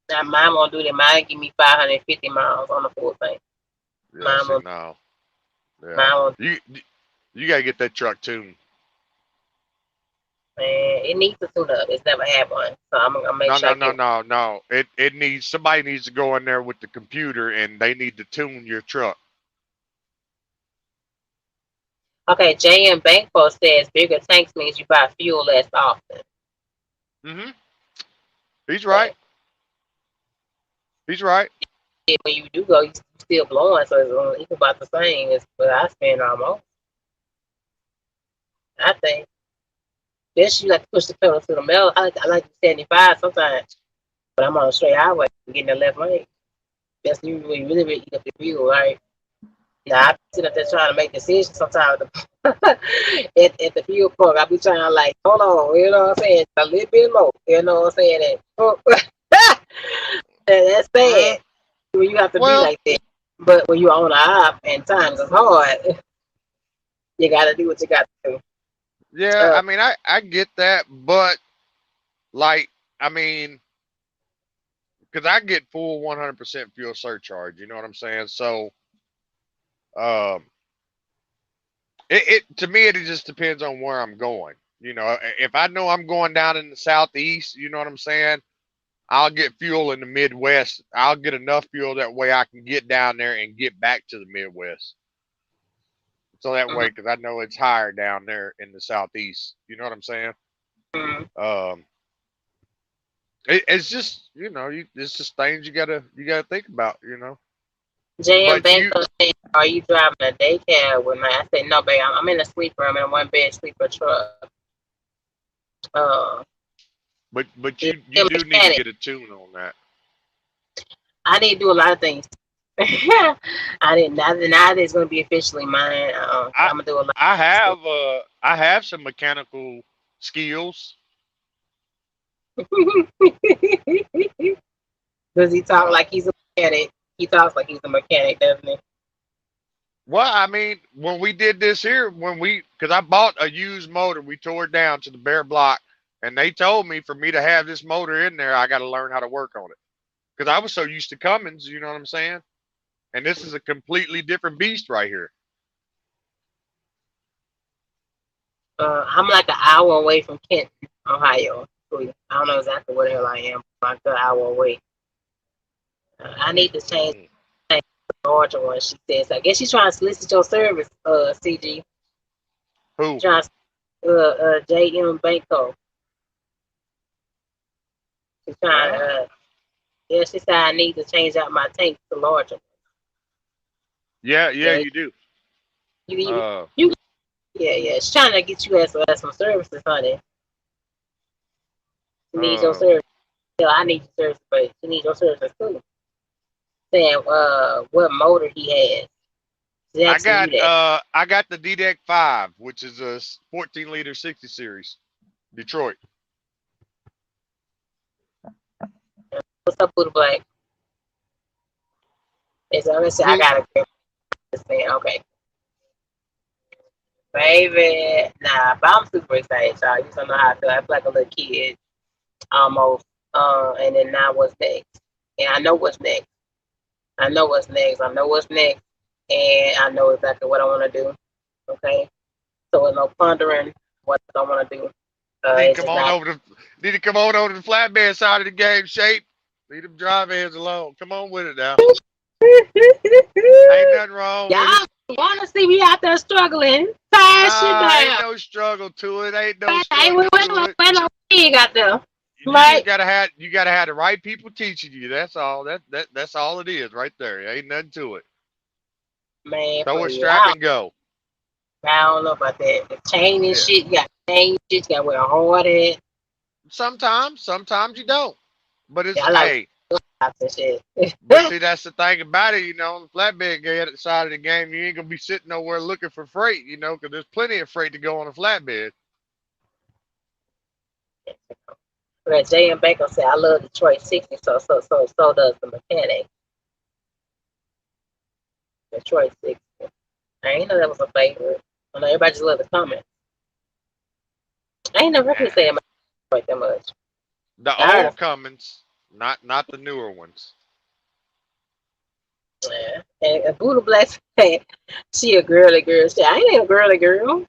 Now mine won't do that. Mine give me 550 miles on the full thing. Yeah, Mine see won't. now. Yeah, Mine won't. you gotta get that truck tuned. Man, it needs to tune up. It's never had one, so I'm gonna make No, sure no, I no, get. no, no. It needs somebody needs to go in there with the computer and they need to tune your truck. Okay, JM Banco says bigger tanks means you buy fuel less often. Hmm. He's But right. He's right. when you do go, you still blowing, so it's about the same as what I spend almost. I think. This you like to push the pedal to the metal. I like 75 sometimes, but I'm on a straight highway getting the left lane. That's usually when you really eat up the fuel, right? Now I sit up there trying to make decisions sometimes at the fuel pump. I be trying to like, hold on, you know what I'm saying? A little bit low, you know what I'm saying? That's Uh, bad when you have to be well, like that. But when you're on the app and times is hard, you gotta do what you got to do. yeah, Uh, I mean I get that, but like I mean, because I get full 100% fuel surcharge, you know what I'm saying? So um it to me it just depends on where I'm going. If I know I'm going down in the southeast, you know what I'm saying? I'll get fuel in the Midwest. I'll get enough fuel that way I can get down there and get back to the Midwest. So that way, because I know it's higher down there in the Southeast. You know what I'm saying? mm-hmm. Um, it's just it's just things you gotta think about. JM But Banco said, are you driving a daycare with me? I said, no, babe, I'm in a sleeper. I'm in a one bed sleeper truck. Uh, But yeah, you do need to mechanic. get a tune on that. I need to do a lot of things. I didn't. Now that it's going to be officially mine. I I'm gonna do a lot I have some mechanical skills. of stuff. Does he talk Uh, like he's a mechanic? He talks like he's a mechanic, doesn't he? well, I mean, when we did this here, because I bought a used motor, we tore it down to the bare block, and they told me for me to have this motor in there, I got to learn how to work on it. Because I was so used to Cummins, you know what I'm saying? And this is a completely different beast right here. I'm like an hour away from Kenton, Ohio. So I don't know exactly where the hell I am. Like an hour away. I need to change Mm-mm. the larger one. She says. I guess she's trying to solicit your service. CG. Who? Trying to JM Banco. She's trying Well, yeah, she said I need to change out my tank to larger. yeah, yeah, Yeah, you do. you, Uh, you, yeah, yeah. She's trying to get you as some services, honey. She needs your uh, service. Yeah, I need your service, but she needs your services too. Saying what motor he has. She's asking you that. I got the DDEC 5, which is a 14 liter 60 series, Detroit. What's up, Buddha Black? And so I said I Who? gotta get this thing. Okay, baby. Nah, but I'm super excited, y'all. You don't know how I feel. I feel like a little kid almost. And then now what's next? And I know what's next. I know what's next. I know what's next. And I know exactly what I want to do. Okay. So with no pondering what I want to do. Need to It's come just on not. over to need to come on over to the flatbed side of the game, shape. Leave them drive hands alone. Come on with it now. Ain't nothing wrong with it. Y'all want to see me out there struggling? Pass it Nah, ain't down. no struggle to it. Ain't no Hey, we struggle went to on it. pig out there. You just Right? gotta have the right people teaching you. That's all. That's all it is right there. Ain't nothing to it. Man, Throw for a you. strap and go. I don't know about that. The chain and Yeah. shit, you got chain shit, you got to wear a hard hat. Sometimes you don't. But Yeah, it's I like hey. tops and shit. But see, that's the thing about it. On the flatbed side of the game, you ain't gonna be sitting nowhere looking for freight. Because there's plenty of freight to go on a flatbed. But Jay and Baker said, I love Detroit 60, so does the mechanic. Detroit 60. I ain't know that was a favorite. I know everybody just love the comment. I ain't never heard me Eh, say Detroit that much. The I heard old of Cummins, not the newer ones. yeah. And Buddha Black said, she a girly girl. She, I ain't a girly girl.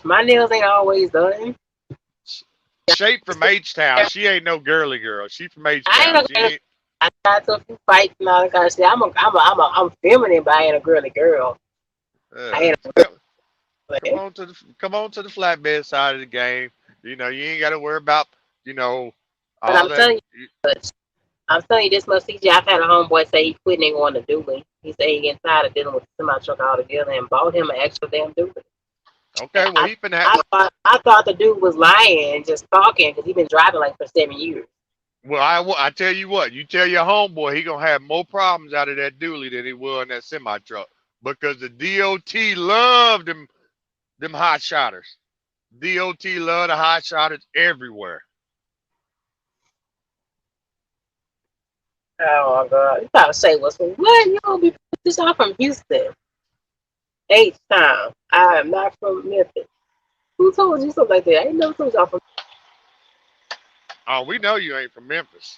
My nails ain't always done. Shape from H Town. She ain't no girly girl. She from H I ain't Town. a She girl. ain't. I got to a few fights and all that kind of shit. I'm feminine, but I ain't a girly girl. I ain't a Come, come girl. on to the come on to the flatbed side of the game. You ain't got to worry about you know But all that. I'm telling you this much, CJ. I've had a homeboy say he quit and ain't going to do it. He said he getting tired of dealing with the semi truck altogether and bought him an extra damn dually. And Okay, well he finna. I thought the dude was lying and just talking because he been driving like for 7 years. Well, I tell you what. You tell your homeboy he gonna have more problems out of that dually than he will in that semi truck because the DOT loved them hot shotters. DOT love the hot shotters everywhere. Oh my God! You gotta say what's what? You don't be this off from Houston. H time. I am not from Memphis. Who told you something like that? I ain't never told y'all from Oh, we know you ain't from Memphis.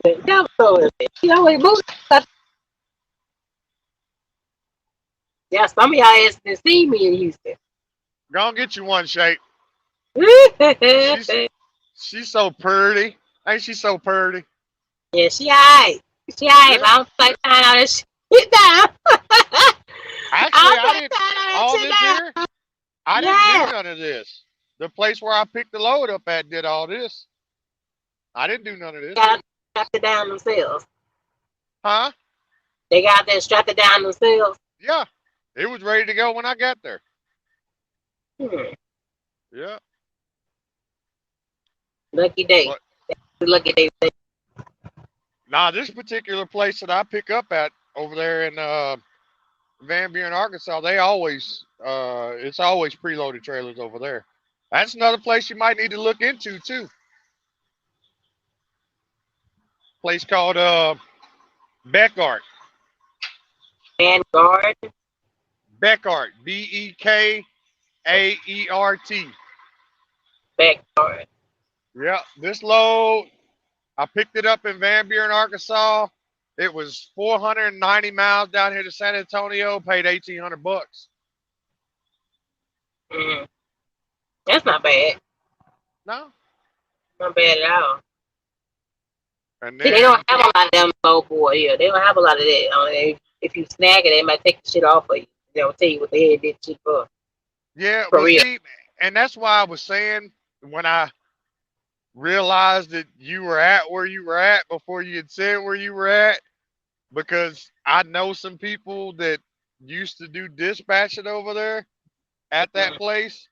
Memphis. Never told us that. You know, wait, boo. Yeah, some of y'all ass didn't see me in Houston. Go on, get you one, Shape. She's she's so pretty. Ain't she so pretty? Yeah, she alright. She alright, Yeah. but I don't like tying all this shit down. Actually, I I don't like didn't. tying all that All shit this down. here, I didn't do Yeah. none of this. The place where I picked the load up at did all this. I didn't do none of They this. got strapped it down themselves. Huh? They got there strapped it down themselves. Yeah. It was ready to go when I got there. Hmm. Yeah. Lucky day. But Lucky day. nah, this particular place that I pick up at over there in Van Buren, Arkansas, they always it's always preloaded trailers over there. That's another place you might need to look into too. Place called Beckart. Vanguard. Beckart. Bekaert. Backyard. Yeah, this load I picked it up in Van Buren, Arkansas. It was 490 miles down here to San Antonio. Paid $1,800. Mm. That's not bad. No, Not bad at all. and See, they don't then have a lot of them low boy here. They don't have a lot of that. If you snag it, they might take the shit off of you. They'll tell you what the hell did shit for. yeah, For well, real. see, and that's why I was saying when I realized that you were at where you were at before you had said where you were at, because I know some people that used to do dispatching over there at that Mm-hmm. place,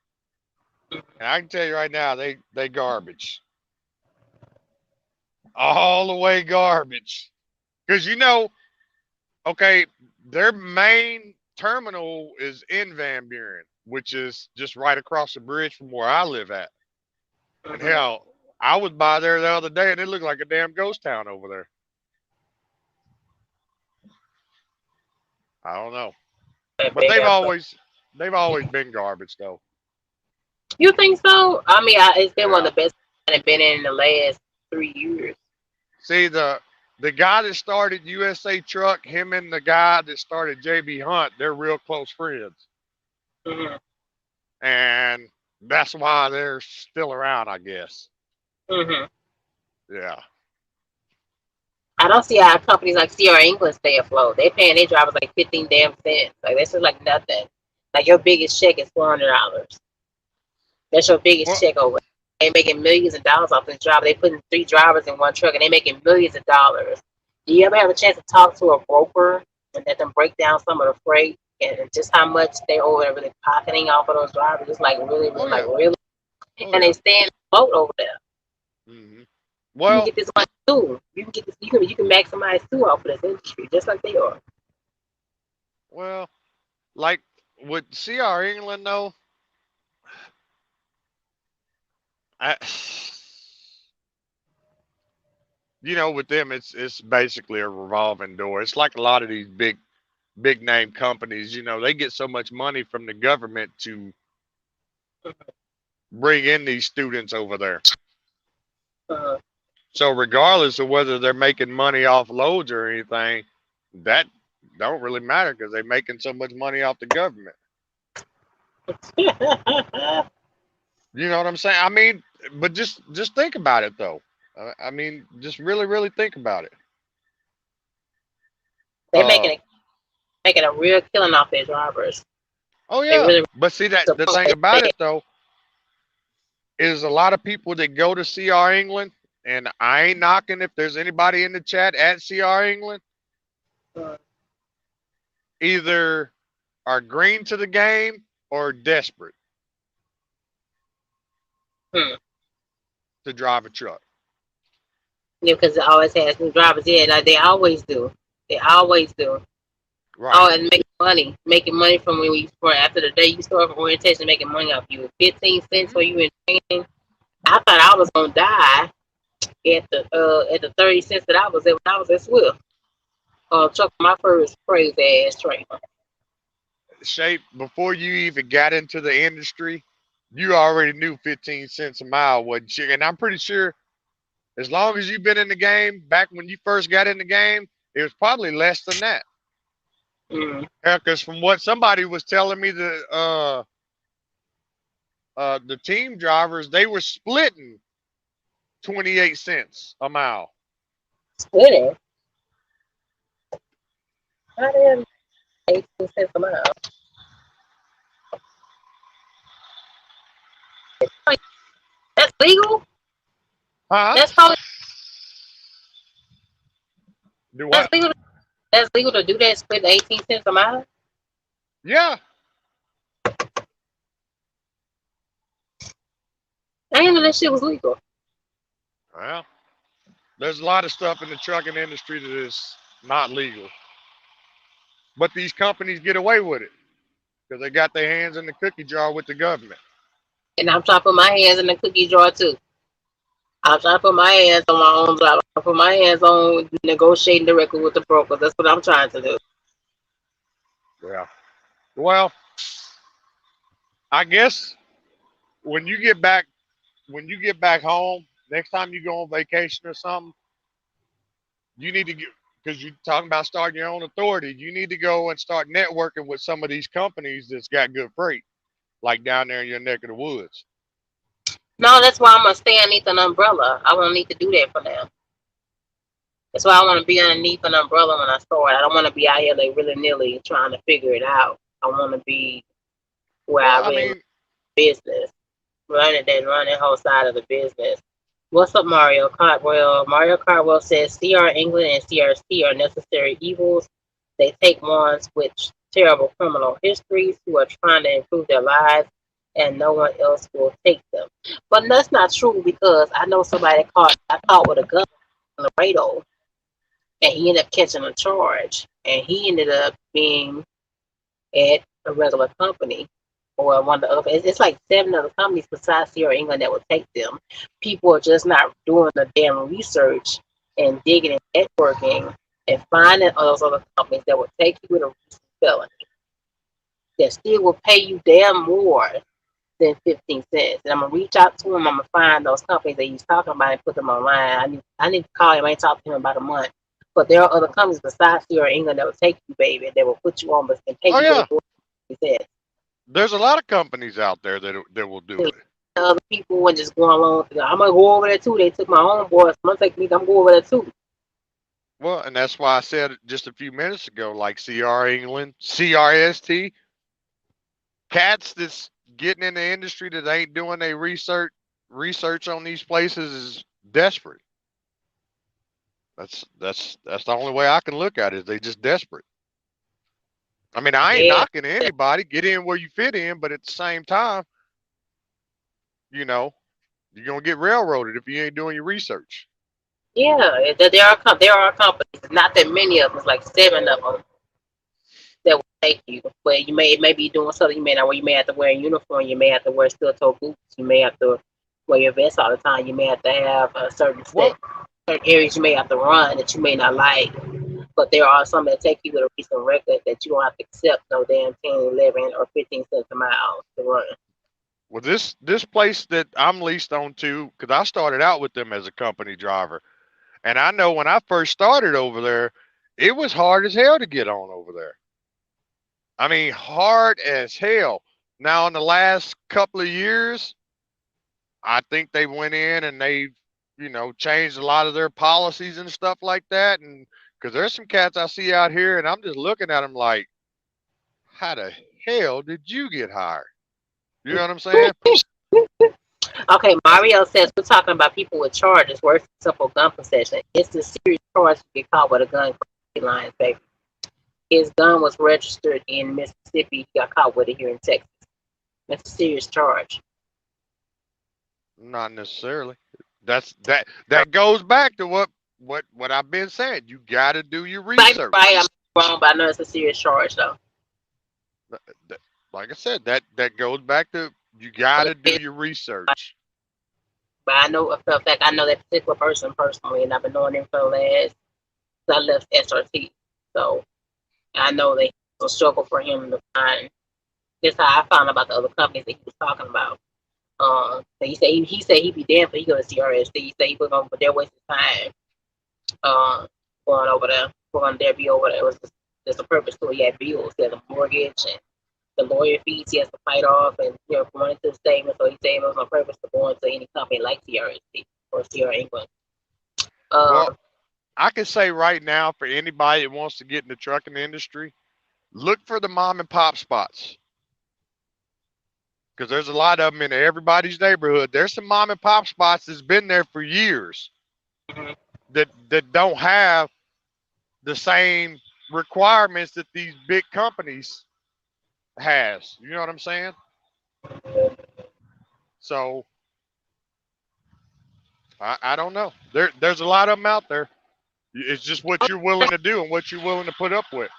and I can tell you right now, they garbage, all the way garbage. Because okay, their main terminal is in Van Buren, which is just right across the bridge from where I live at. And Mm-hmm. hell, I was by there the other day, and it looked like a damn ghost town over there. I don't know, but They got stuff. they've always been garbage though. You think so? I mean, it's been one Yeah. of the best that have been in the last 3 years. See, the guy that started USA Truck, him and the guy that started JB Hunt, they're real close friends, Mm-hmm. and that's why they're still around, I guess. Mm-hmm. Yeah. I don't see how companies like CR England stay afloat. They paying their drivers like 15 damn cents. Like that's just like nothing. Like your biggest check is $400. That's your biggest Well, check over. They making millions of dollars off this job. They putting 3 drivers in one truck and they making millions of dollars. Do you ever have a chance to talk to a broker and let them break down some of the freight and just how much they over really pocketing off of those drivers? It's like really, oh like yeah, really, oh and they yeah. stay afloat over there. hmm You can Well, get this money too. You can get this. You can maximize too off of this industry, just like they are. well, like with CR England though, I, with them it's basically a revolving door. It's like a lot of these big name companies. They get so much money from the government to bring in these students over there. Uh, So regardless of whether they're making money off loads or anything, that don't really matter because they're making so much money off the government. You know what I'm saying? I mean, but just think about it though. I mean, just really think about it. they Uh, making a real killing off their drivers. oh They yeah, really but see that the support thing about it though is a lot of people that go to CR England, and I ain't knocking if there's anybody in the chat at CR England, uh, either are green to the game or desperate hmm. to drive a truck. Yeah, because it always has new drivers. Yeah, like they always do. They always do. Right. Oh, and making money from when we for after the day you start from orientation, making money off you. 15 cents hmm for you in training. I thought I was gonna die at the 30 cents that I was at when I was at Swift. Truck my first crazy ass trainer. Shape, before you even got into the industry, you already knew 15 cents a mile wasn't shit. And I'm pretty sure as long as you've been in the game, back when you first got in the game, it was probably less than that. Mm. Because from what somebody was telling me, the team drivers, they were splitting 28 cents a mile. Splitting. How the hell 18 cents a mile? That's legal. Huh? That's probably Do that's what? legal. That's legal to do that. Split 18 cents a mile. Yeah. I didn't know that shit was legal. Well, there's a lot of stuff in the trucking industry that is not legal, but these companies get away with it because they got their hands in the cookie jar with the government. And I'm trying to put my hands in the cookie jar too. I'm trying to put my hands on my own job. I'm trying to put my hands on negotiating directly with the brokers. That's what I'm trying to do. Yeah. Well, I guess when you get back when you get back home, next time you go on vacation or something, you need to get because you're talking about starting your own authority. You need to go and start networking with some of these companies that's got good freight, like down there in your neck of the woods. No, that's why I'm gonna stay underneath an umbrella. I won't need to do that for now. That's why I want to be underneath an umbrella when I start. I don't want to be out here like really nilly trying to figure it out. I want to be where I Well, I really mean, business, running and running the whole side of the business. What's up, Mario Cartwell? Mario Cartwell says CR England and CRC are necessary evils. They take ones with terrible criminal histories who are trying to improve their lives, and no one else will take them. But that's not true because I know somebody I caught with a gun in Laredo, and he ended up catching a charge, and he ended up being at a regular company or one of the other. It's like seven other companies besides Sierra England that will take them. People are just not doing the damn research and digging and networking and finding those other companies that will take you with a recent felony that still will pay you damn more than 15 cents. And I'm gonna reach out to him. I'm gonna find those companies that he's talking about and put them online. I need to call him. I ain't talked to him about a month. But there are other companies besides Sierra England that will take you, baby. That will put you on, but can pay oh you what yeah, it was. He said. there's a lot of companies out there that will do it. Other people and just going along. I'm gonna go over there too. They took my homeboy. So I'm gonna take me. I'm going over there too. Well, and that's why I said just a few minutes ago, like CR England, CRST, cats that's getting in the industry that ain't doing their research on these places is desperate. That's the only way I can look at it. Is they just desperate. I mean, I ain't Yeah, knocking anybody. Get in where you fit in, but at the same time, you know, you're gonna get railroaded if you ain't doing your research. yeah. There are companies. Not that many of them. It's like seven of them that will take you. Where you may be doing something you may not. Where you may have to wear a uniform. You may have to wear steel toe boots. You may have to wear your vest all the time. You may have to have a Well, certain areas you may have to run that you may not like. But there are some that take you with a recent record that you don't have to accept no damn 10, 11, or 15 cents a mile to run. well, this place that I'm leased on to, because I started out with them as a company driver, and I know when I first started over there, it was hard as hell to get on over there. I mean, hard as hell. Now, in the last couple of years, I think they went in and they, changed a lot of their policies and stuff like that. And because there's some cats I see out here, and I'm just looking at them like, how the hell did you get hired? You know what I'm saying? Okay, Mario says we're talking about people with charges worse than simple gun possession. It's the serious charge to get caught with a gun lines, baby. His gun was registered in Mississippi. He got caught with it here in Texas. That's a serious charge. Not necessarily. That goes back to what I've been saying. You got to do your Might be research. right, I'm wrong, but I know it's a serious charge though. Like I said, that goes back to you got to do your research. But I know for a fact I know that particular person personally, and I've been knowing him for the last. I left SRT, so I know that it was a struggle for him to find. That's how I found about the other companies that he was talking about. He said he'd be damned if he go to CRST. He said he was going, but they're wasting time. Going over there, going there, be over there. It was just a purpose to it. He had bills, he had a mortgage, and the lawyer fees he has to fight off, and going into the statement. So he said it was on purpose to go into any company like CRST or CR England. Well, Um, I can say right now for anybody that wants to get in the trucking industry, look for the mom and pop spots because there's a lot of them in everybody's neighborhood. There's some mom and pop spots that's been there for years mhm. that don't have the same requirements that these big companies has. You know what I'm saying? So I don't know. There's a lot of them out there. It's just what you're willing to do and what you're willing to put up with.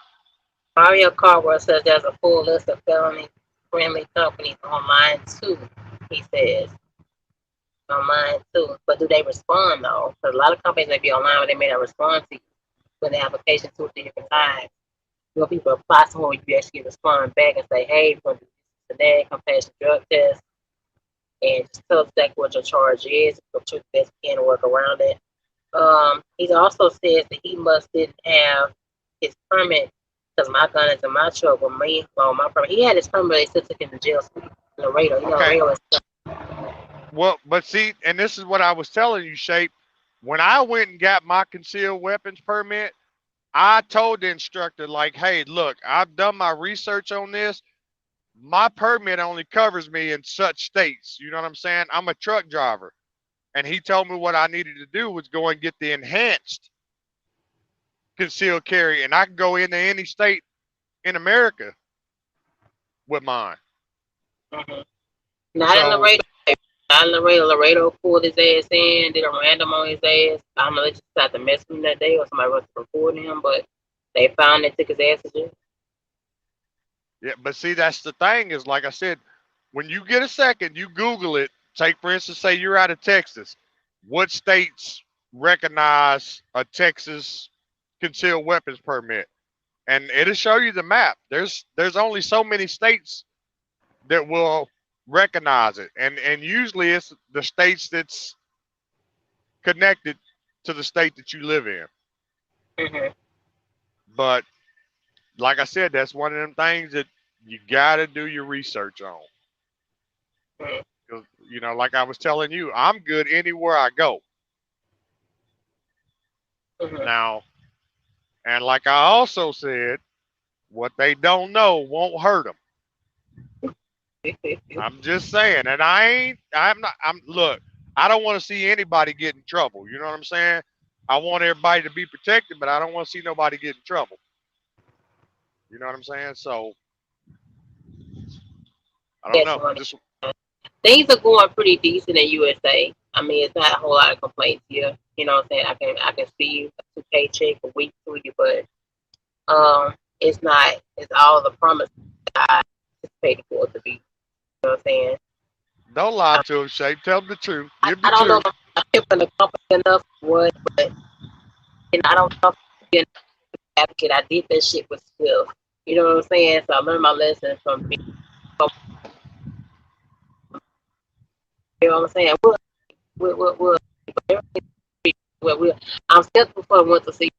Mario Carver says there's a full list of felony-friendly companies online too. He says online too, but do they respond though? Because a lot of companies may be online, but they may not respond to you when the application 2 or 3 different times. You know, people apply somewhere you actually respond back and say, "Hey, we're going to do this today. Come pass the drug test," and just tell us exactly what your charge is. Go to the best you can to work around it. He also says that he must didn't have his permit because my gun is in my truck with me on my permit. He had his permit, they still took him to jail. Laredo, you know, Okay. Laredo is Well, but see, and this is what I was telling you, Shape. When I went and got my concealed weapons permit, I told the instructor, like, hey, look, I've done my research on this. My permit only covers me in such states. You know what I'm saying? I'm a truck driver. And he told me what I needed to do was go and get the enhanced concealed carry, and I can go into any state in America with mine. mm-hmm. Not in So, Laredo. Not in Laredo. Laredo pulled his ass in, did a random on his ass. I don't know, they just decided to mess with him that day or somebody was recording him, but they found and took his ass to jail. yeah, but see, that's the thing is, like I said, when you get a second, you Google it. Take, for instance, say you're out of Texas. What states recognize a Texas concealed weapons permit? And it'll show you the map. There's only so many states that will recognize it, and usually it's the states that's connected to the state that you live in. Mm-hmm. But like I said, that's one of them things that you gotta do your research on. Mm-hmm. 'Cause, you know, like I was telling you, I'm good anywhere I go Mm-hmm. now. And like I also said, what they don't know won't hurt them. I'm just saying, and I'm not, look, I don't want to see anybody get in trouble. You know what I'm saying? I want everybody to be protected, but I don't want to see nobody get in trouble. You know what I'm saying? So I don't Yes, know. honey. Just Things are going pretty decent in USA. I mean, it's not a whole lot of complaints here. You know what I'm saying? I can see a 2K check a week to you, but it's not. It's all the promise I anticipated for it to be. You know what I'm saying? don't lie to them, Shay. Tell them the truth. Give I the don't know truth. if I'm pimping the company enough or what, but I don't know if I'm being an advocate. I did that shit with Swift. You know what I'm saying? So I learned my lesson from being. You know what I'm saying? We'll, I'm skeptical for the winter season.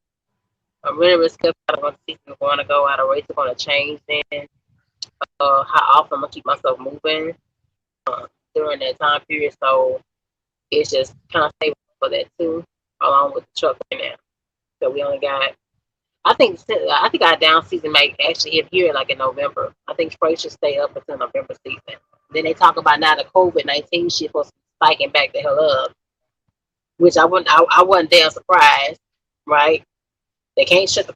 I'm really skeptical how the winter season is going to go, how the rates are going to change then, how often I'm going to keep myself moving during that time period. So it's just kind of stable for that too, along with the truck right now. So we only got, I think our down season might actually hit here like in November. I think freight should stay up until November season. Then they talk about now the COVID-19 shit supposed to be spiking back the hell up, which I wasn't damn surprised, right? They can't shut the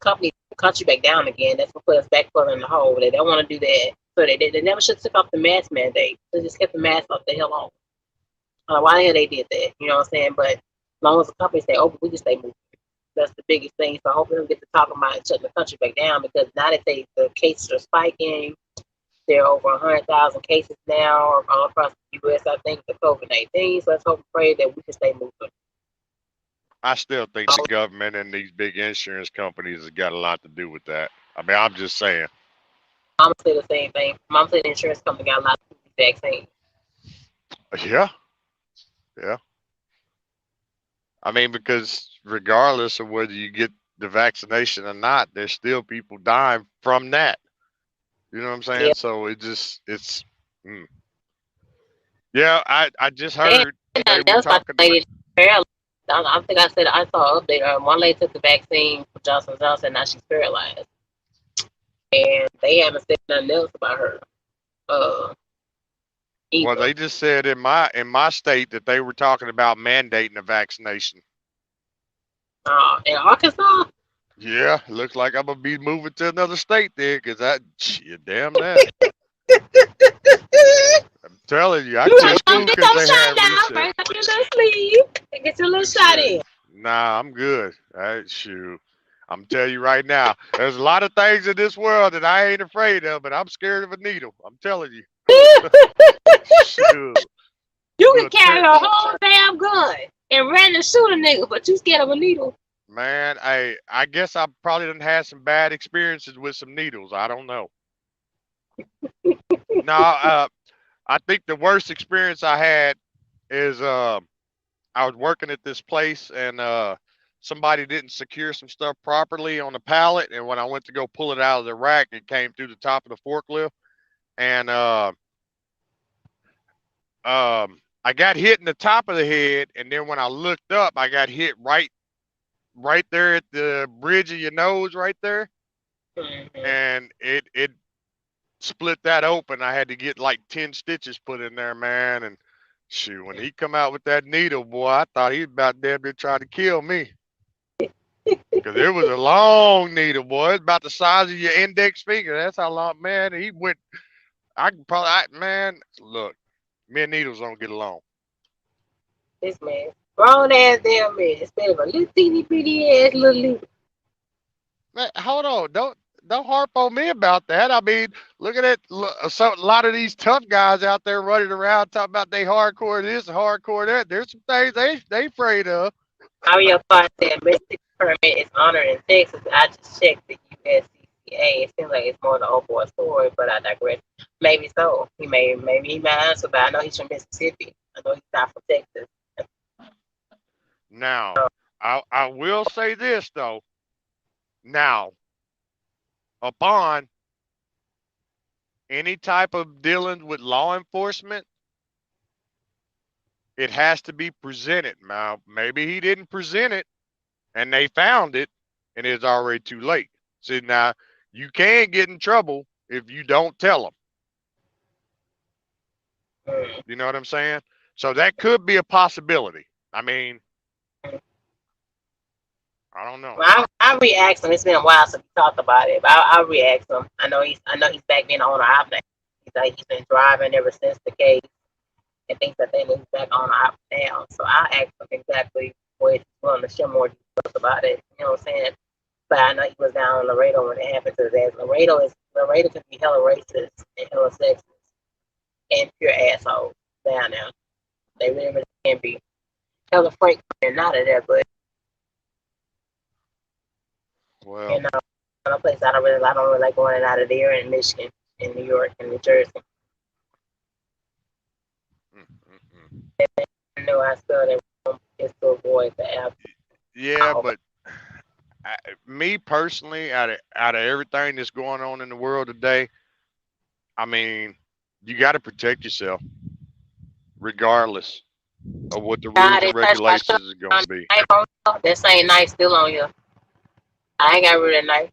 country back down again. That's what put us back further in the hole. They don't want to do that. So they never should have took off the mask mandate. They just kept the mask off the hell on. Why the hell they did that? You know what I'm saying? But as long as the companies stay open, we can stay moving. That's the biggest thing. So hopefully we get to talk about shutting the country back down because now that the cases are spiking, there are over 100,000 cases now all across the U.S. I think the COVID-19. So let's hope and pray that we can stay moving. I still think the government and these big insurance companies have got a lot to do with that. I mean, I'm just saying. Mom said the same thing. Mom said the insurance company got a lot to do with the vaccine. Yeah, yeah. I mean, because regardless of whether you get the vaccination or not, there's still people dying from that. You know what I'm saying? Yeah. So it's yeah. I just And heard they were that's about talking the about. lady paralyzed. I think I said I saw an update. One lady took the vaccine for Johnson Johnson. Now she's paralyzed, and they haven't said nothing else about her. Well, Either. they just said in my state that they were talking about mandating a vaccination. In Arkansas. Yeah, looks like I'm gonna be moving to another state there, cause that shit, damn that. I'm telling you, I You quit ain't gonna school get because your they shot had now. recess. Right up in the sleep. Get your little shot Shoot. in. Nah, I'm good. Shoot. I'm telling you right now, there's a lot of things in this world that I ain't afraid of, but I'm scared of a needle. I'm telling you. Shoot. You can We'll carry tear. a whole damn gun and run and shoot a nigga, but you scared of a needle. Man, I guess I probably done had some bad experiences with some needles. I don't know. No, I think the worst experience I had is I was working at this place and somebody didn't secure some stuff properly on the pallet, and when I went to go pull it out of the rack, it came through the top of the forklift, and I got hit in the top of the head, and then when I looked up, I got hit right there at the bridge of your nose, right there, Mm-hmm. and it split that open. I had to get like 10 stitches put in there, man, and shoot, when he come out with that needle, boy, I thought he was about damn near trying to kill me. Cause it was a long needle, boy. It's about the size of your index finger. That's how long, man. He went. I can probably, man. Look, me and needles don't get along. This man, grown ass damn man, instead of a little teeny bitty ass little needle. Man, hold on, don't harp on me about that. I mean, look at it. So a lot of these tough guys out there running around talking about they hardcore this, hardcore that. There's some things they afraid of. How your car said Mexican permit is honored in Texas. I just checked the USCCA. It seems like it's more the old boy story, but I digress. Maybe so. Maybe he might answer, but I know he's from Mississippi. I know he's not from Texas. Now, I will say this though. Now, upon any type of dealing with law enforcement, it has to be presented. Now, maybe he didn't present it and they found it and it's already too late. See, now you can get in trouble if you don't tell them. Mm. You know what I'm saying? So that could be a possibility. I mean, I don't know. Well, I re-asked him. It's been a while since we talked about it, but I re-asked him. I know he's back being on the op now. He's been driving ever since the case and things like that. And he's back on the op now. So I asked him exactly what he's willing to share more details about it. You know what I'm saying? But I know he was down in Laredo when it happened to his ass. Laredo can be hella racist and hella sexist and pure assholes down there. They really, really can be hella frank and not of there, but you Well, know, other place I don't really like going out of there in Michigan, in New York, and New Jersey. mm, mm, mm. I know I still that just to avoid the app. Yeah, but me personally, out of everything that's going on in the world today, I mean, you got to protect yourself, regardless of what the God, rules they and touched my shirt regulations is going on to be. the knife on top. That same knife still on you. I ain't got rid of that knife.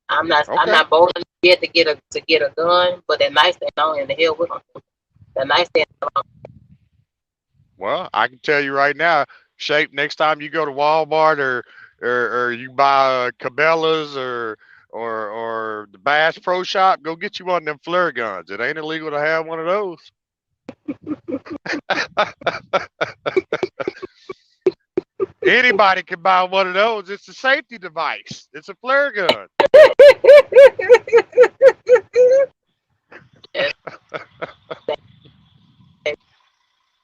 I'm Okay. not bold enough yet to get a gun, but that knife stand on in the hell with them. The knife stand on. Well, I can tell you right now, Shape, next time you go to Walmart or you buy Cabela's or the Bass Pro Shop, go get you one of them flare guns. It ain't illegal to have one of those. Anybody can buy one of those. It's a safety device. It's a flare gun.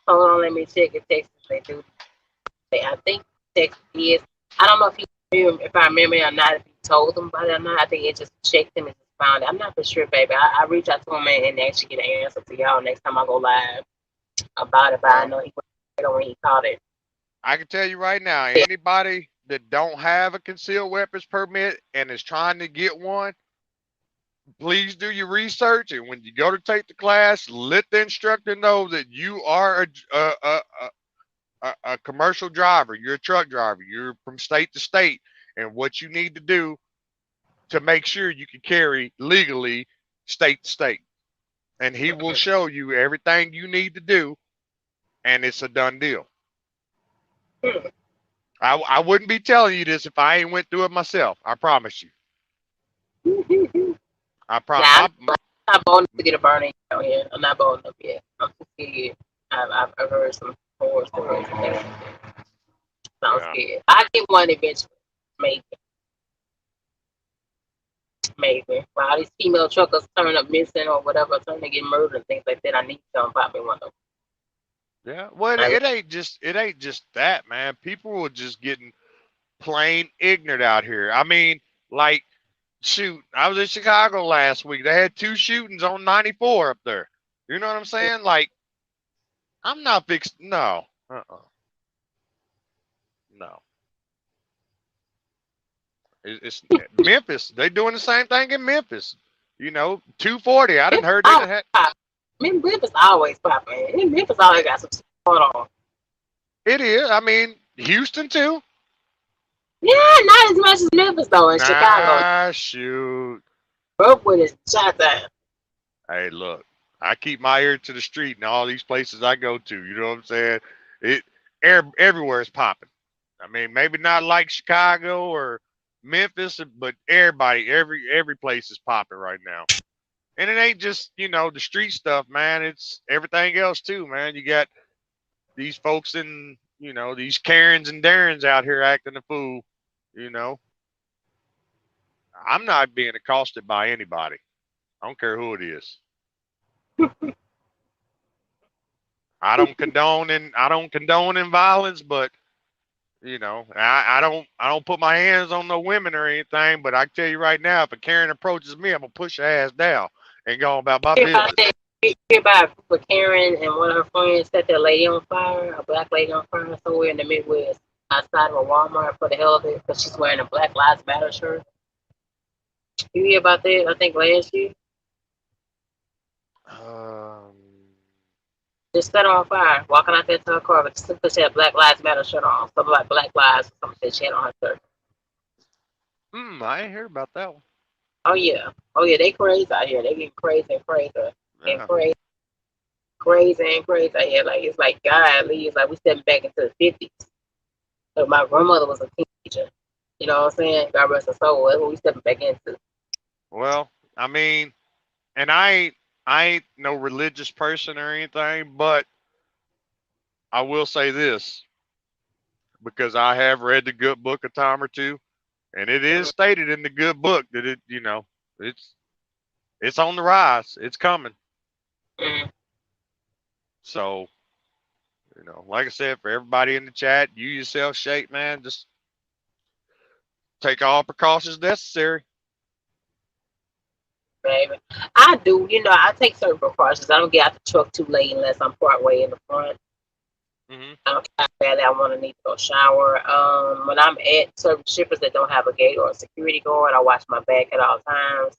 Hold on, let me check if Texas they do. I think Texas is. I don't know if I remember or not. If he told them about it or not, I think it just checked him and just found it. I'm not for sure, baby. I reach out to him and actually get an answer to y'all next time I go live about it. But I Well, know he was when he caught it. I can tell you right now, Yeah. anybody that don't have a concealed weapons permit and is trying to get one, please do your research. And when you go to take the class, let the instructor know that you are a commercial driver. You're a truck driver. You're from state to state. And what you need to do to make sure you can carry legally state to state. And he will show you everything you need to do. And it's a done deal. I wouldn't be telling you this if I ain't went through it myself. I promise you. I promise. Nah, I'm not bold enough to get a burning out here. I'm not bold enough yet. I'm too scared. I've heard some. horror stories and things. So I'm Yeah. scared. I get one eventually. Maybe. Maybe. While these female truckers turn up missing or whatever, turn to get murdered and things like that, I need to pop me one of Yeah. Well, them. it ain't just that, man. People were just getting plain ignorant out here. I mean, like, shoot, I was in Chicago last week. They had two shootings on 94 up there. You know what I'm saying? Like, I'm not fixed. No. No. It's Memphis. They doing the same thing in Memphis. You know, 240. I didn't Memphis heard they always done had. pop. I mean, Memphis always popping. Memphis always got some shit going on. It is. I mean, Houston too. Yeah, not as much as Memphis though. In Chicago, Nah, shoot. Brookwood is shot down. Hey, look, I keep my ear to the street in all these places I go to. You know what I'm saying? It everywhere is popping. I mean, maybe not like Chicago or Memphis, but every place is popping right now. And it ain't just the street stuff, man. It's everything else too, man. You got these folks in these Karens and Darrens out here acting a fool. You know, I'm not being accosted by anybody. I don't care who it is. I don't condone in violence, but I don't put my hands on no women or anything. But I can tell you right now, if a Karen approaches me, I'm gonna push her ass down and go about my Hear about business. that? Hear about a group of Karen and one of her friends set that lady on fire, a black lady on fire somewhere in the Midwest, outside of a Walmart for the hell of it, because she's wearing a Black Lives Matter shirt. You hear about that? I think last year. Um, Just set her on fire, walking out there to her car, but just because she had Black Lives Matter shirt on, something like Black Lives, or something that she had on her shirt. I ain't heard about that one. Oh yeah, they crazy out here. They getting crazy and crazy and Yeah. crazy, crazy and crazy out here. Like it's like God, it's like we stepping back into the 50s. So my grandmother was a teenager. You know what I'm saying? God rest her soul. That's what we stepping back into. Well, I mean, and I ain't no religious person or anything, but I will say this because I have read the good book a time or two, and it is stated in the good book that it's it's on the rise. It's coming. Mm-hmm. So, like I said, for everybody in the chat, you yourself, Shape, man, just take all precautions necessary. Baby, I do. I take certain precautions. I don't get out the truck too late unless I'm part way in the front. Hmm. I don't care how badly I want to need to go shower. When I'm at certain shippers that don't have a gate or a security guard, I watch my back at all times.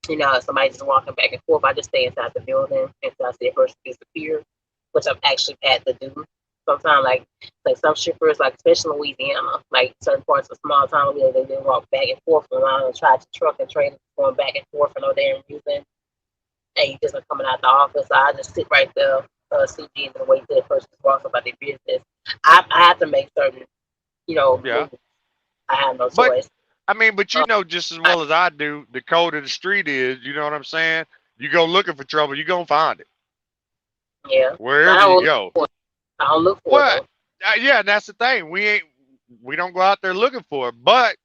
If somebody's just walking back and forth, I just stay inside the building until I see a person disappear, which I've actually had to do. Sometimes, like some shippers, like especially in Louisiana, like certain parts of small town, they walk back and forth around and try to truck and trailers going back and forth for no damn reason. And you just are coming out the office. So I just sit right there, CG, and wait till the person walks about their business. I have to make certain, Yeah. moves. I have no But choice. I mean, but Uh, just as I, well as I do, the code of the street is, you know what I'm saying? You go looking for trouble, you gonna find it yeah, but wherever you go. I don't look for it What? though. Yeah, that's the thing. We don't go out there looking for it. But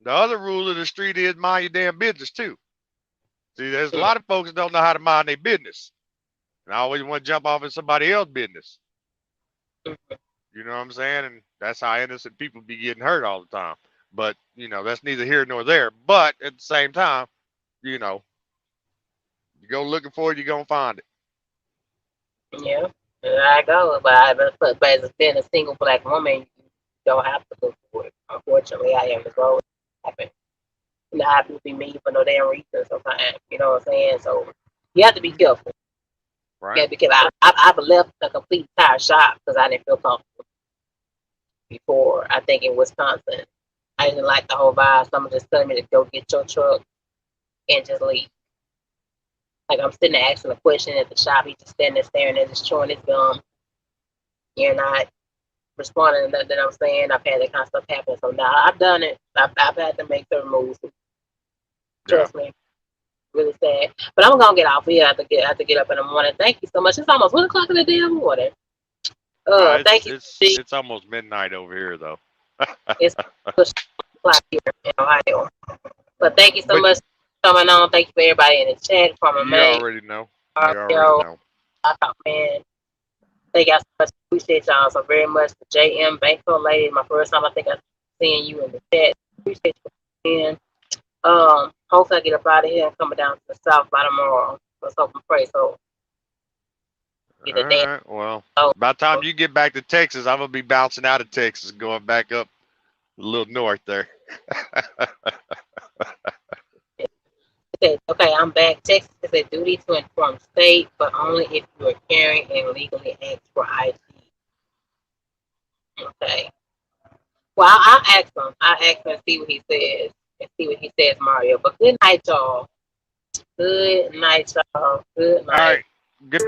the other rule of the street is mind your damn business too. See, there's a Mm, lot of folks that don't know how to mind their business, and I always want to jump off in somebody else's business. mm, You know what I'm saying? And that's how innocent people be getting hurt all the time. But that's neither here nor there. But at the same time, you know, you go looking for it, you're gonna find it. yeah, there I go. But as being a single black woman, you don't have to look for it. Unfortunately, I am as well. Happen. I people be mean for no damn reason sometimes. You know what I'm saying? So you have to be careful. You Right? have to be careful. I've left a complete entire shop because I didn't feel comfortable before. I think in Wisconsin, I didn't like the whole vibe. Someone just telling me to go get your truck and just leave. Like I'm sitting there asking a question at the shop. He's just standing there staring and just chewing his gum. You're not responding to nothing that I'm saying. I've had that kind of stuff happen. So now I've done it. I've had to make certain moves. Yeah. Trust me. Really sad. But I'm gonna get off here. I have to get up in the morning. Thank you so much. It's almost 1 o'clock in the damn morning. Thank you, Steve. It's almost midnight over here though. It's o'clock here in Ohio. But thank you so But much for coming on. Thank you for everybody in the chat from a you man, already know. You already Mario, know. man. Thank y'all so much. Appreciate y'all so very much. The JM Bankroll lady, my first time I think I seen you in the chat. Appreciate you again. Hopefully I get up out of here and coming down to the south by tomorrow. Let's hope and pray so All get a day. right. Well, Oh, by the time you get back to Texas, I'm gonna be bouncing out of Texas, going back up a little north there. okay, I'm back. Texas is a duty to inform state, but only if you are carrying and legally ask for ID. Okay. Well, I'll ask him. I'll ask him and see what he says. And see what he says, Mario. But good night, y'all. Good night, y'all. Good All night. right. Good